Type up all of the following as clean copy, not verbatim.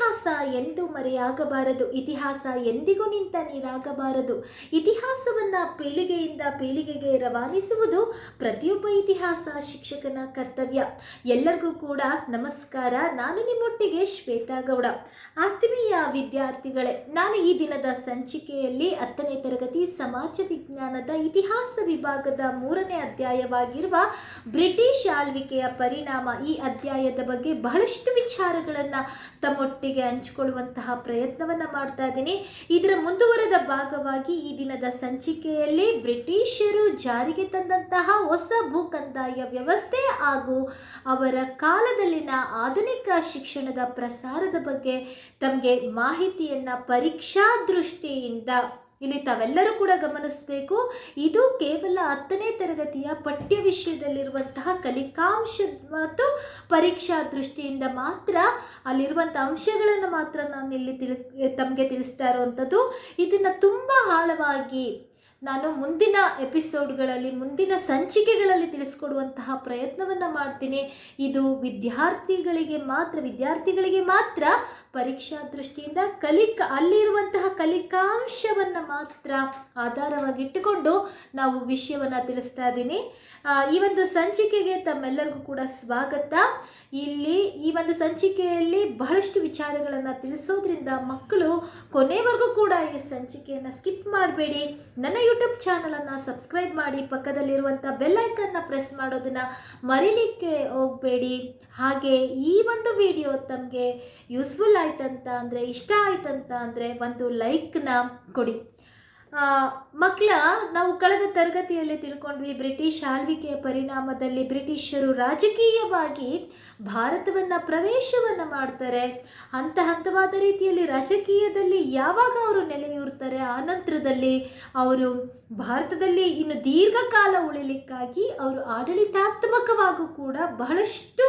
ಇತಿಹಾಸ ಎಂದೂ ಮರೆಯಾಗಬಾರದು. ಇತಿಹಾಸ ಎಂದಿಗೂ ನಿಂತ ನೀರಾಗಬಾರದು. ಇತಿಹಾಸವನ್ನು ಪೀಳಿಗೆಯಿಂದ ಪೀಳಿಗೆಗೆ ರವಾನಿಸುವುದು ಪ್ರತಿಯೊಬ್ಬ ಇತಿಹಾಸ ಶಿಕ್ಷಕನ ಕರ್ತವ್ಯ. ಎಲ್ಲರಿಗೂ ಕೂಡ ನಮಸ್ಕಾರ. ನಾನು ನಿಮ್ಮೊಟ್ಟಿಗೆ ಶ್ವೇತಾ ಗೌಡ. ಆತ್ಮೀಯ ವಿದ್ಯಾರ್ಥಿಗಳೇ, ನಾನು ಈ ದಿನದ ಸಂಚಿಕೆಯಲ್ಲಿ 10ನೇ ತರಗತಿ ಸಮಾಜ ವಿಜ್ಞಾನದ ಇತಿಹಾಸ ವಿಭಾಗದ 3ನೇ ಅಧ್ಯಾಯವಾಗಿರುವ ಬ್ರಿಟಿಷ್ ಆಳ್ವಿಕೆಯ ಪರಿಣಾಮ, ಈ ಅಧ್ಯಾಯದ ಬಗ್ಗೆ ಬಹಳಷ್ಟು ವಿಚಾರಗಳನ್ನು ತಮ್ಮೊಟ್ಟಿಗೆ ಹಂಚಿಕೊಳ್ಳುವಂತಹ ಪ್ರಯತ್ನವನ್ನು ಮಾಡ್ತಾ ಇದ್ದೀನಿ. ಇದರ ಮುಂದುವರೆದ ಭಾಗವಾಗಿ ಈ ದಿನದ ಸಂಚಿಕೆಯಲ್ಲಿ ಬ್ರಿಟಿಷರು ಜಾರಿಗೆ ತಂದಂತಹ ಹೊಸ ಭೂ ಕಂದಾಯ ವ್ಯವಸ್ಥೆ ಹಾಗೂ ಅವರ ಕಾಲದಲ್ಲಿನ ಆಧುನಿಕ ಶಿಕ್ಷಣದ ಪ್ರಸಾರದ ಬಗ್ಗೆ ತಮಗೆ ಮಾಹಿತಿಯನ್ನು ಪರೀಕ್ಷಾ ದೃಷ್ಟಿಯಿಂದ ಇಲ್ಲಿ ತಾವೆಲ್ಲರೂ ಕೂಡ ಗಮನಿಸಬೇಕು. ಇದು ಕೇವಲ 10ನೇ ತರಗತಿಯ ಪಠ್ಯ ವಿಷಯದಲ್ಲಿರುವಂತಹ ಕಲಿಕಾಂಶ ಮತ್ತು ಪರೀಕ್ಷಾ ದೃಷ್ಟಿಯಿಂದ ಮಾತ್ರ ಅಲ್ಲಿರುವಂಥ ಅಂಶಗಳನ್ನು ಮಾತ್ರ ನಾನು ಇಲ್ಲಿ ತಮಗೆ ತಿಳಿಸ್ತಾ ಇರುವಂಥದ್ದು. ಇದನ್ನು ತುಂಬ ಆಳವಾಗಿ ನಾನು ಮುಂದಿನ ಎಪಿಸೋಡ್ಗಳಲ್ಲಿ, ಮುಂದಿನ ಸಂಚಿಕೆಗಳಲ್ಲಿ ತಿಳಿಸ್ಕೊಡುವಂತಹ ಪ್ರಯತ್ನವನ್ನು ಮಾಡ್ತೀನಿ. ಇದು ವಿದ್ಯಾರ್ಥಿಗಳಿಗೆ ಮಾತ್ರ ಪರೀಕ್ಷಾ ದೃಷ್ಟಿಯಿಂದ ಅಲ್ಲಿರುವಂತಹ ಕಲಿಕಾಂಶವನ್ನು ಮಾತ್ರ ಆಧಾರವಾಗಿಟ್ಟುಕೊಂಡು ನಾವು ವಿಷಯವನ್ನು ತಿಳಿಸ್ತಾ ಇದ್ದೀನಿ. ಈ ಒಂದು ಸಂಚಿಕೆಗೆ ತಮ್ಮೆಲ್ಲರಿಗೂ ಕೂಡ ಸ್ವಾಗತ. ಇಲ್ಲಿ ಈ ಒಂದು ಸಂಚಿಕೆಯಲ್ಲಿ ಬಹಳಷ್ಟು ವಿಚಾರಗಳನ್ನು ತಿಳಿಸೋದ್ರಿಂದ ಮಕ್ಕಳು ಕೊನೆವರೆಗೂ ಕೂಡ ಈ ಸಂಚಿಕೆಯನ್ನು ಸ್ಕಿಪ್ ಮಾಡಬೇಡಿ. ನನ್ನ ಯೂಟ್ಯೂಬ್ ಚಾನಲನ್ನು ಸಬ್ಸ್ಕ್ರೈಬ್ ಮಾಡಿ, ಪಕ್ಕದಲ್ಲಿರುವಂಥ ಬೆಲ್ ಐಕನ್ನ ಪ್ರೆಸ್ ಮಾಡೋದನ್ನು ಮರಿಲಿಕ್ಕೆ ಹೋಗಬೇಡಿ. ಹಾಗೆ ಈ ಒಂದು ವಿಡಿಯೋ ತಮಗೆ ಯೂಸ್ಫುಲ್ ಆಯ್ತಂತ ಅಂದರೆ, ಇಷ್ಟ ಆಯ್ತಂತ ಅಂದರೆ ಒಂದು ಲೈಕ್ನ ಕೊಡಿ. ಮಕ್ಕಳ, ನಾವು ಕಳೆದ ತರಗತಿಯಲ್ಲಿ ತಿಳ್ಕೊಂಡ್ವಿ, ಬ್ರಿಟಿಷ್ ಆಳ್ವಿಕೆಯ ಪರಿಣಾಮದಲ್ಲಿ ಬ್ರಿಟಿಷರು ರಾಜಕೀಯವಾಗಿ ಭಾರತವನ್ನು ಪ್ರವೇಶವನ್ನು ಮಾಡ್ತಾರೆ. ಹಂತವಾದ ರೀತಿಯಲ್ಲಿ ರಾಜಕೀಯದಲ್ಲಿ ಯಾವಾಗ ಅವರು ನೆಲೆಯೂರ್ತಾರೆ, ಆನಂತರದಲ್ಲಿ ಅವರು ಭಾರತದಲ್ಲಿ ಇನ್ನು ದೀರ್ಘಕಾಲ ಉಳಿಲಿಕ್ಕಾಗಿ ಅವರು ಆಡಳಿತಾತ್ಮಕವಾಗೂ ಕೂಡ ಬಹಳಷ್ಟು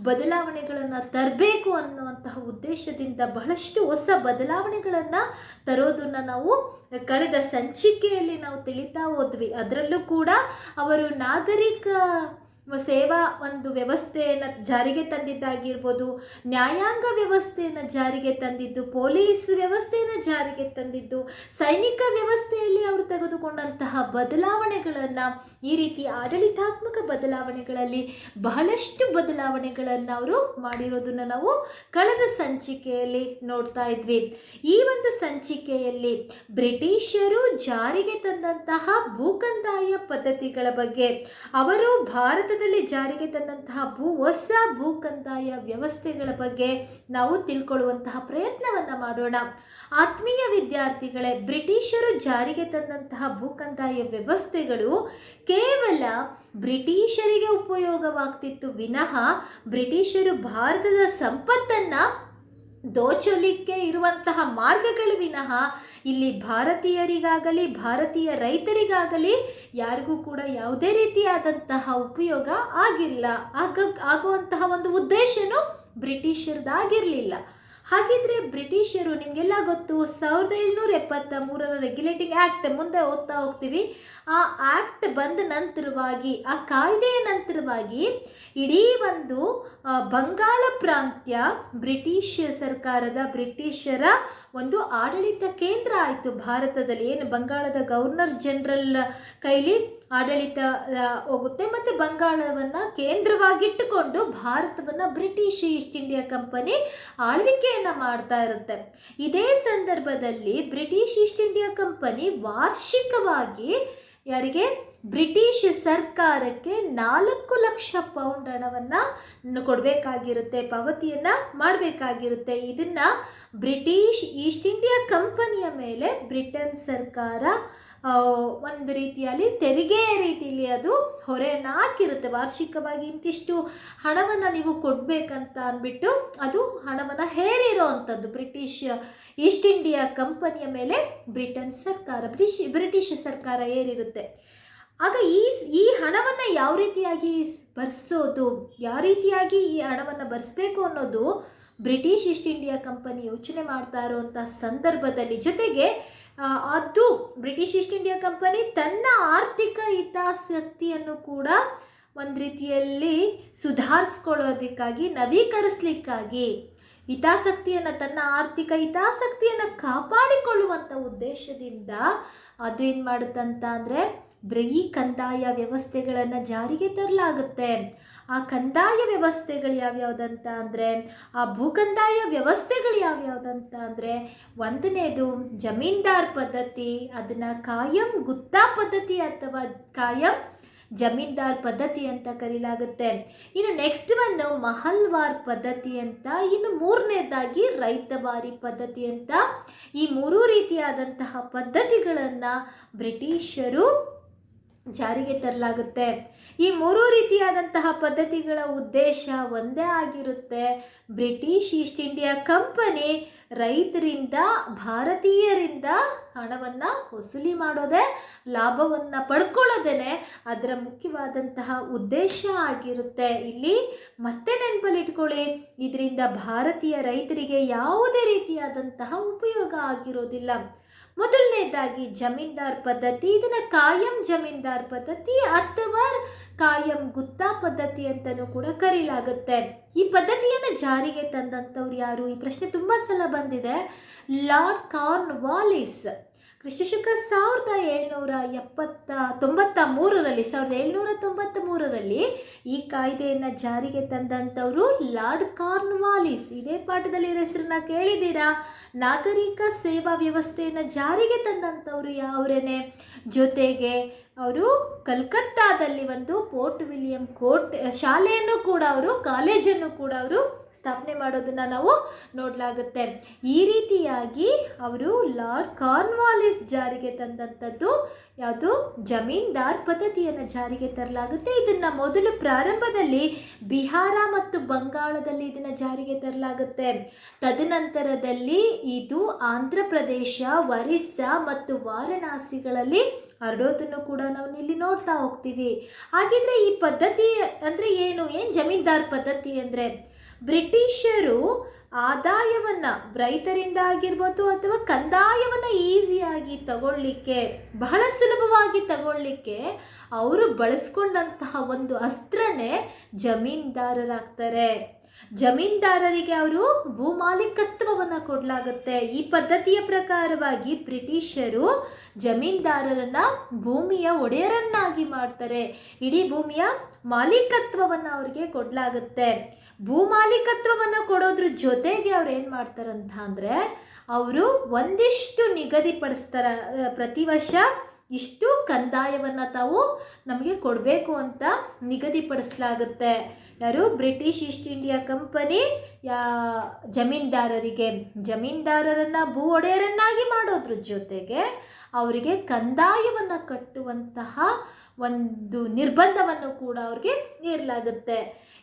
ಬದಲಾವಣೆಗಳನ್ನು ತರಬೇಕು ಅನ್ನುವಂತಹ ಉದ್ದೇಶದಿಂದ ಬಹಳಷ್ಟು ಹೊಸ ಬದಲಾವಣೆಗಳನ್ನು ತರೋದನ್ನು ನಾವು ಕಳೆದ ಸಂಚಿಕೆಯಲ್ಲಿ ನಾವು ತಿಳಿತಾ ಹೋದ್ವಿ. ಅದರಲ್ಲೂ ಕೂಡ ಅವರು ನಾಗರಿಕ ಸೇವಾ ಒಂದು ವ್ಯವಸ್ಥೆಯನ್ನು ಜಾರಿಗೆ ತಂದಿದ್ದಾಗಿರ್ಬೋದು, ನ್ಯಾಯಾಂಗ ವ್ಯವಸ್ಥೆಯನ್ನು ಜಾರಿಗೆ ತಂದಿದ್ದು, ಪೊಲೀಸ್ ವ್ಯವಸ್ಥೆಯನ್ನು ಜಾರಿಗೆ ತಂದಿದ್ದು, ಸೈನಿಕ ವ್ಯವಸ್ಥೆಯಲ್ಲಿ ಅವರು ತೆಗೆದುಕೊಂಡಂತಹ ಬದಲಾವಣೆಗಳನ್ನು, ಈ ರೀತಿ ಆಡಳಿತಾತ್ಮಕ ಬದಲಾವಣೆಗಳಲ್ಲಿ ಬಹಳಷ್ಟು ಬದಲಾವಣೆಗಳನ್ನು ಅವರು ಮಾಡಿರೋದನ್ನು ನಾವು ಕಳೆದ ಸಂಚಿಕೆಯಲ್ಲಿ ನೋಡ್ತಾ ಇದ್ವಿ. ಈ ಒಂದು ಸಂಚಿಕೆಯಲ್ಲಿ ಬ್ರಿಟಿಷರು ಜಾರಿಗೆ ತಂದಂತಹ ಭೂಕಂದಾಯ ಪದ್ಧತಿಗಳ ಬಗ್ಗೆ, ಅವರು ಭಾರತದಲ್ಲಿ ಜಾರಿಗೆ ತಂದಂತಹ ಹೊಸ ಭೂ ಕಂದಾಯ ವ್ಯವಸ್ಥೆಗಳ ಬಗ್ಗೆ ನಾವು ತಿಳ್ಕೊಳ್ಳುವಂತಹ ಪ್ರಯತ್ನವನ್ನು ಮಾಡೋಣ. ಆತ್ಮೀಯ ವಿದ್ಯಾರ್ಥಿಗಳೇ, ಬ್ರಿಟಿಷರು ಜಾರಿಗೆ ತಂದಂತಹ ಭೂ ಕಂದಾಯ ವ್ಯವಸ್ಥೆಗಳು ಕೇವಲ ಬ್ರಿಟಿಷರಿಗೆ ಉಪಯೋಗವಾಗ್ತಿತ್ತು ವಿನಃ ಬ್ರಿಟಿಷರು ಭಾರತದ ಸಂಪತ್ತನ್ನು ದೋಚಲಿಕ್ಕೆ ಇರುವಂತಹ ಮಾರ್ಗಗಳು ವಿನಃ ಇಲ್ಲಿ ಭಾರತೀಯರಿಗಾಗಲಿ ಭಾರತೀಯ ರೈತರಿಗಾಗಲಿ ಯಾರಿಗೂ ಕೂಡ ಯಾವುದೇ ರೀತಿಯಾದಂತಹ ಉಪಯೋಗ ಆಗುವಂತಹ ಒಂದು ಉದ್ದೇಶನೂ ಬ್ರಿಟಿಷರದಾಗಿರಲಿಲ್ಲ. ಹಾಗಿದ್ರೆ ಬ್ರಿಟಿಷರು, ನಿಮಗೆಲ್ಲ ಗೊತ್ತು, 1773 ರೆಗ್ಯುಲೇಟಿಂಗ್ ಆ್ಯಕ್ಟ್, ಮುಂದೆ ಓದ್ತಾ ಹೋಗ್ತೀವಿ. ಆ ಆ್ಯಕ್ಟ್ ಬಂದ ನಂತರವಾಗಿ, ಆ ಕಾಯ್ದೆಯ ನಂತರವಾಗಿ ಇಡೀ ಒಂದು ಬಂಗಾಳ ಪ್ರಾಂತ್ಯ ಬ್ರಿಟಿಷರ ಒಂದು ಆಡಳಿತ ಕೇಂದ್ರ ಆಯಿತು ಭಾರತದಲ್ಲಿ. ಏನು ಬಂಗಾಳದ ಗವರ್ನರ್ ಜನರಲ್ ಕೈಲಿ ಆಡಳಿತ ಹೋಗುತ್ತೆ ಮತ್ತು ಬಂಗಾಳವನ್ನು ಕೇಂದ್ರವಾಗಿಟ್ಟುಕೊಂಡು ಭಾರತವನ್ನು ಬ್ರಿಟಿಷ್ ಈಸ್ಟ್ ಇಂಡಿಯಾ ಕಂಪನಿ ಆಳ್ವಿಕೆಯನ್ನು ಮಾಡ್ತಾ ಇರುತ್ತೆ. ಇದೇ ಸಂದರ್ಭದಲ್ಲಿ ಬ್ರಿಟಿಷ್ ಈಸ್ಟ್ ಇಂಡಿಯಾ ಕಂಪನಿ ವಾರ್ಷಿಕವಾಗಿ ಯಾರಿಗೆ, ಬ್ರಿಟಿಷ್ ಸರ್ಕಾರಕ್ಕೆ 4 ಲಕ್ಷ ಪೌಂಡ್ ಹಣವನ್ನು ಕೊಡಬೇಕಾಗಿರುತ್ತೆ, ಪಾವತಿಯನ್ನು ಮಾಡಬೇಕಾಗಿರುತ್ತೆ. ಇದನ್ನು ಬ್ರಿಟಿಷ್ ಈಸ್ಟ್ ಇಂಡಿಯಾ ಕಂಪನಿಯ ಮೇಲೆ ಬ್ರಿಟನ್ ಸರ್ಕಾರ ಒಂದು ರೀತಿಯಲ್ಲಿ ತೆರಿಗೆಯ ರೀತಿಯಲ್ಲಿ ಅದು ಹೊರೆಯನ್ನು ಹಾಕಿರುತ್ತೆ. ವಾರ್ಷಿಕವಾಗಿ ಇಂತಿಷ್ಟು ಹಣವನ್ನು ನೀವು ಕೊಡಬೇಕಂತ ಅಂದ್ಬಿಟ್ಟು ಅದು ಹಣವನ್ನು ಹೇರಿರೋ ಅಂಥದ್ದು ಬ್ರಿಟಿಷ್ ಈಸ್ಟ್ ಇಂಡಿಯಾ ಕಂಪನಿಯ ಮೇಲೆ ಬ್ರಿಟಿಷ್ ಸರ್ಕಾರ ಏರಿರುತ್ತೆ. ಆಗ ಈ ಹಣವನ್ನು ಯಾವ ರೀತಿಯಾಗಿ ಭರಿಸೋದು, ಯಾವ ರೀತಿಯಾಗಿ ಈ ಹಣವನ್ನು ಭರಿಸಬೇಕು ಅನ್ನೋದು ಬ್ರಿಟಿಷ್ ಈಸ್ಟ್ ಇಂಡಿಯಾ ಕಂಪನಿ ಯೋಚನೆ ಮಾಡ್ತಾ ಇರುವಂಥ ಸಂದರ್ಭದಲ್ಲಿ, ಜೊತೆಗೆ ಅದು ಬ್ರಿಟಿಷ್ ಈಸ್ಟ್ ಇಂಡಿಯಾ ಕಂಪನಿ ತನ್ನ ಆರ್ಥಿಕ ಹಿತಾಸಕ್ತಿಯನ್ನು ಕೂಡ ಒಂದು ರೀತಿಯಲ್ಲಿ ಸುಧಾರಿಸ್ಕೊಳ್ಳೋದಕ್ಕಾಗಿ, ನವೀಕರಿಸಲಿಕ್ಕಾಗಿ ತನ್ನ ಆರ್ಥಿಕ ಹಿತಾಸಕ್ತಿಯನ್ನು ಕಾಪಾಡಿಕೊಳ್ಳುವಂಥ ಉದ್ದೇಶದಿಂದ ಅದು ಏನು ಮಾಡುತ್ತಂತ ಅಂದರೆ ಈ ಕಂದಾಯ ವ್ಯವಸ್ಥೆಗಳನ್ನು ಜಾರಿಗೆ ತರಲಾಗುತ್ತೆ. ಆ ಕಂದಾಯ ವ್ಯವಸ್ಥೆಗಳು ಯಾವ್ಯಾವುದಂತ ಅಂದರೆ, ಆ ಭೂಕಂದಾಯ ವ್ಯವಸ್ಥೆಗಳು ಯಾವ್ಯಾವುದಂತ ಅಂದರೆ, ಒಂದನೇದು ಜಮೀನ್ದಾರ್ ಪದ್ಧತಿ, ಅದನ್ನು ಕಾಯಂ ಗುತ್ತಾ ಪದ್ಧತಿ ಅಥವಾ ಕಾಯಂ ಜಮೀನ್ದಾರ್ ಪದ್ಧತಿ ಅಂತ ಕರೀಲಾಗುತ್ತೆ. ಇನ್ನು ನೆಕ್ಸ್ಟ್ ಒಂದು ಮಹಲ್ವಾರ್ ಪದ್ಧತಿ ಅಂತ, ಇನ್ನು ಮೂರನೇದಾಗಿ ರೈತಬಾರಿ ಪದ್ಧತಿ ಅಂತ. ಈ ಮೂರೂ ರೀತಿಯಾದಂತಹ ಪದ್ಧತಿಗಳನ್ನು ಬ್ರಿಟಿಷರು ಜಾರಿಗೆ ತರಲಾಗುತ್ತೆ. ಈ ಮೂರೂ ರೀತಿಯಾದಂತಹ ಪದ್ಧತಿಗಳ ಉದ್ದೇಶ ಒಂದೇ ಆಗಿರುತ್ತೆ. ಬ್ರಿಟಿಷ್ ಈಸ್ಟ್ ಇಂಡಿಯಾ ಕಂಪನಿ ರೈತರಿಂದ, ಭಾರತೀಯರಿಂದ ಹಣವನ್ನು ವಸೂಲಿ ಮಾಡೋದೇ, ಲಾಭವನ್ನು ಪಡ್ಕೊಳ್ಳೋದೇ ಅದರ ಮುಖ್ಯವಾದಂತಹ ಉದ್ದೇಶ ಆಗಿರುತ್ತೆ. ಇಲ್ಲಿ ಮತ್ತೆ ನೆನಪಲ್ಲಿಟ್ಕೊಳ್ಳಿ, ಇದರಿಂದ ಭಾರತೀಯ ರೈತರಿಗೆ ಯಾವುದೇ ರೀತಿಯಾದಂತಹ ಉಪಯೋಗ ಆಗಿರೋದಿಲ್ಲ. ಮೊದಲನೇದಾಗಿ ಜಮೀನ್ದಾರ್ ಪದ್ಧತಿ, ಇದನ್ನು ಕಾಯಂ ಜಮೀನ್ದಾರ್ ಪದ್ಧತಿ ಅಥವಾ ಕಾಯಂ ಗುತ್ತಾ ಪದ್ಧತಿ ಅಂತಲೂ ಕೂಡ ಕರೀಲಾಗುತ್ತೆ. ಈ ಪದ್ಧತಿಯನ್ನು ಜಾರಿಗೆ ತಂದಂಥವ್ರು ಯಾರು? ಈ ಪ್ರಶ್ನೆ ತುಂಬ ಸಲ ಬಂದಿದೆ. ಲಾರ್ಡ್ ಕಾರ್ನ್ವಾಲಿಸ್ ಕ್ರಿಸ್ತಶಕ 1793ರಲ್ಲಿ ಈ ಕಾಯ್ದೆಯನ್ನು ಜಾರಿಗೆ ತಂದಂಥವರು ಲಾರ್ಡ್ ಕಾರ್ನ್ವಾಲಿಸ್. ಇದೇ ಪಾಠದಲ್ಲಿ ಹೆಸರನ್ನ ಕೇಳಿದ್ದೀರಾ. ನಾಗರಿಕ ಸೇವಾ ವ್ಯವಸ್ಥೆಯನ್ನು ಜಾರಿಗೆ ತಂದಂಥವ್ರು ಅವರೇನೆ. ಜೊತೆಗೆ ಅವರು ಕಲ್ಕತ್ತಾದಲ್ಲಿ ಒಂದು ಫೋರ್ಟ್ ವಿಲಿಯಂ ಶಾಲೆಯನ್ನು ಕೂಡ ಕಾಲೇಜನ್ನು ಕೂಡ ಸ್ಥಾಪನೆ ಮಾಡೋದನ್ನು ನಾವು ನೋಡಲಾಗುತ್ತೆ. ಈ ರೀತಿಯಾಗಿ ಅವರು ಲಾರ್ಡ್ ಕಾರ್ನ್ವಾಲಿಸ್ ಜಾರಿಗೆ ತಂದಂಥದ್ದು ಯಾವುದು? ಜಮೀನ್ದಾರ್ ಪದ್ಧತಿಯನ್ನು ಜಾರಿಗೆ ತರಲಾಗುತ್ತೆ. ಇದನ್ನು ಮೊದಲು ಪ್ರಾರಂಭದಲ್ಲಿ ಬಿಹಾರ ಮತ್ತು ಬಂಗಾಳದಲ್ಲಿ ಇದನ್ನು ಜಾರಿಗೆ ತರಲಾಗುತ್ತೆ. ತದನಂತರದಲ್ಲಿ ಇದು ಆಂಧ್ರ ಪ್ರದೇಶ, ಒರಿಸ್ಸಾ ಮತ್ತು ವಾರಣಾಸಿಗಳಲ್ಲಿ ಹರಡೋದನ್ನು ಕೂಡ ನಾವು ಇಲ್ಲಿ ನೋಡ್ತಾ ಹೋಗ್ತೀವಿ. ಹಾಗಿದ್ರೆ ಈ ಪದ್ಧತಿ ಅಂದರೆ ಏನು ಜಮೀನ್ದಾರ್ ಪದ್ಧತಿ ಅಂದರೆ, ಬ್ರಿಟಿಷರು ಆದಾಯವನ್ನು ರೈತರಿಂದ ಆಗಿರ್ಬೋದು ಅಥವಾ ಕಂದಾಯವನ್ನು ಈಸಿಯಾಗಿ ತಗೊಳ್ಳಿಕ್ಕೆ, ಬಹಳ ಸುಲಭವಾಗಿ ತಗೊಳ್ಳಿಕ್ಕೆ ಅವರು ಬಳಸ್ಕೊಂಡಂತಹ ಒಂದು ಅಸ್ತ್ರನೇ ಜಮೀನ್ದಾರರಾಗ್ತಾರೆ. ಜಮೀನ್ದಾರರಿಗೆ ಅವರು ಭೂಮಾಲೀಕತ್ವವನ್ನು ಕೊಡಲಾಗುತ್ತೆ. ಈ ಪದ್ಧತಿಯ ಪ್ರಕಾರವಾಗಿ ಬ್ರಿಟಿಷರು ಜಮೀನ್ದಾರರನ್ನ ಭೂಮಿಯ ಒಡೆಯರನ್ನಾಗಿ ಮಾಡ್ತಾರೆ. ಇಡೀ ಭೂಮಿಯ ಮಾಲೀಕತ್ವವನ್ನು ಅವರಿಗೆ ಕೊಡಲಾಗುತ್ತೆ. ಭೂಮಾಲೀಕತ್ವವನ್ನು ಕೊಡೋದ್ರ ಜೊತೆಗೆ ಅವ್ರು ಏನು ಮಾಡ್ತಾರಂತ ಅಂದರೆ, ಅವರು ಒಂದಿಷ್ಟು ನಿಗದಿಪಡಿಸ್ತಾರೆ. ಪ್ರತಿ ವರ್ಷ ಇಷ್ಟು ಕಂದಾಯವನ್ನು ತಾವು ನಮಗೆ ಕೊಡಬೇಕು ಅಂತ ನಿಗದಿಪಡಿಸಲಾಗುತ್ತೆ. ಯಾರು? ಬ್ರಿಟಿಷ್ ಈಸ್ಟ್ ಇಂಡಿಯಾ ಕಂಪನಿ ಜಮೀನ್ದಾರರನ್ನು ಭೂ ಒಡೆಯರನ್ನಾಗಿ ಮಾಡೋದ್ರ ಜೊತೆಗೆ ಅವರಿಗೆ ಕಂದಾಯವನ್ನು ಕಟ್ಟುವಂತಹ ಒಂದು ನಿರ್ಬಂಧವನ್ನು ಕೂಡ ಅವ್ರಿಗೆ ನೀಡಲಾಗುತ್ತೆ.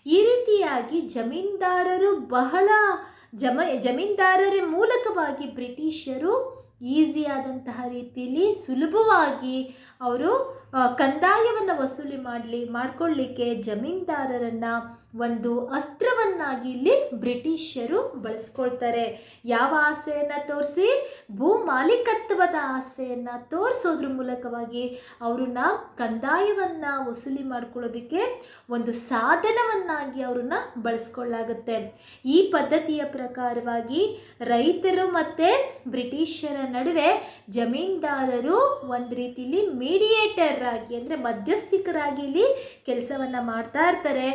ಈ ರೀತಿಯಾಗಿ ಜಮೀನ್ದಾರರ ಮೂಲಕವಾಗಿ ಬ್ರಿಟಿಷರು ಈಸಿಯಾದಂತಹ ರೀತಿಯಲ್ಲಿ ಸುಲಭವಾಗಿ ಅವರು ಕಂದಾಯವನ್ನು ವಸೂಲಿ ಮಾಡಿಕೊಳ್ಳಿಕ್ಕೆ ಜಮೀನ್ದಾರರನ್ನು ಒಂದು ಅಸ್ತ್ರವನ್ನಾಗಿ ಇಲ್ಲಿ ಬ್ರಿಟಿಷರು ಬಳಸ್ಕೊಳ್ತಾರೆ. ಯಾವ ಆಸೆಯನ್ನು ತೋರಿಸಿ? ಭೂ ಮಾಲೀಕತ್ವದ ಆಸೆಯನ್ನು ತೋರಿಸೋದ್ರ ಮೂಲಕವಾಗಿ ಅವ್ರನ್ನ ಕಂದಾಯವನ್ನು ವಸೂಲಿ ಮಾಡ್ಕೊಳ್ಳೋದಕ್ಕೆ ಒಂದು ಸಾಧನವನ್ನಾಗಿ ಅವ್ರನ್ನ ಬಳಸ್ಕೊಳ್ಳಾಗುತ್ತೆ. ಈ ಪದ್ಧತಿಯ ಪ್ರಕಾರವಾಗಿ ರೈತರು ಮತ್ತು ಬ್ರಿಟಿಷರ ನಡುವೆ ಜಮೀನ್ದಾರರು ಒಂದು ರೀತಿಯಲ್ಲಿ ಮೀಡಿಯೇಟರ್ ಆಗಿ, ಅಂದರೆ ಮಧ್ಯಸ್ಥಿಕರಾಗಿ ಇಲ್ಲಿ ಕೆಲಸವನ್ನು ಮಾಡ್ತಾ ಇರ್ತಾರೆ.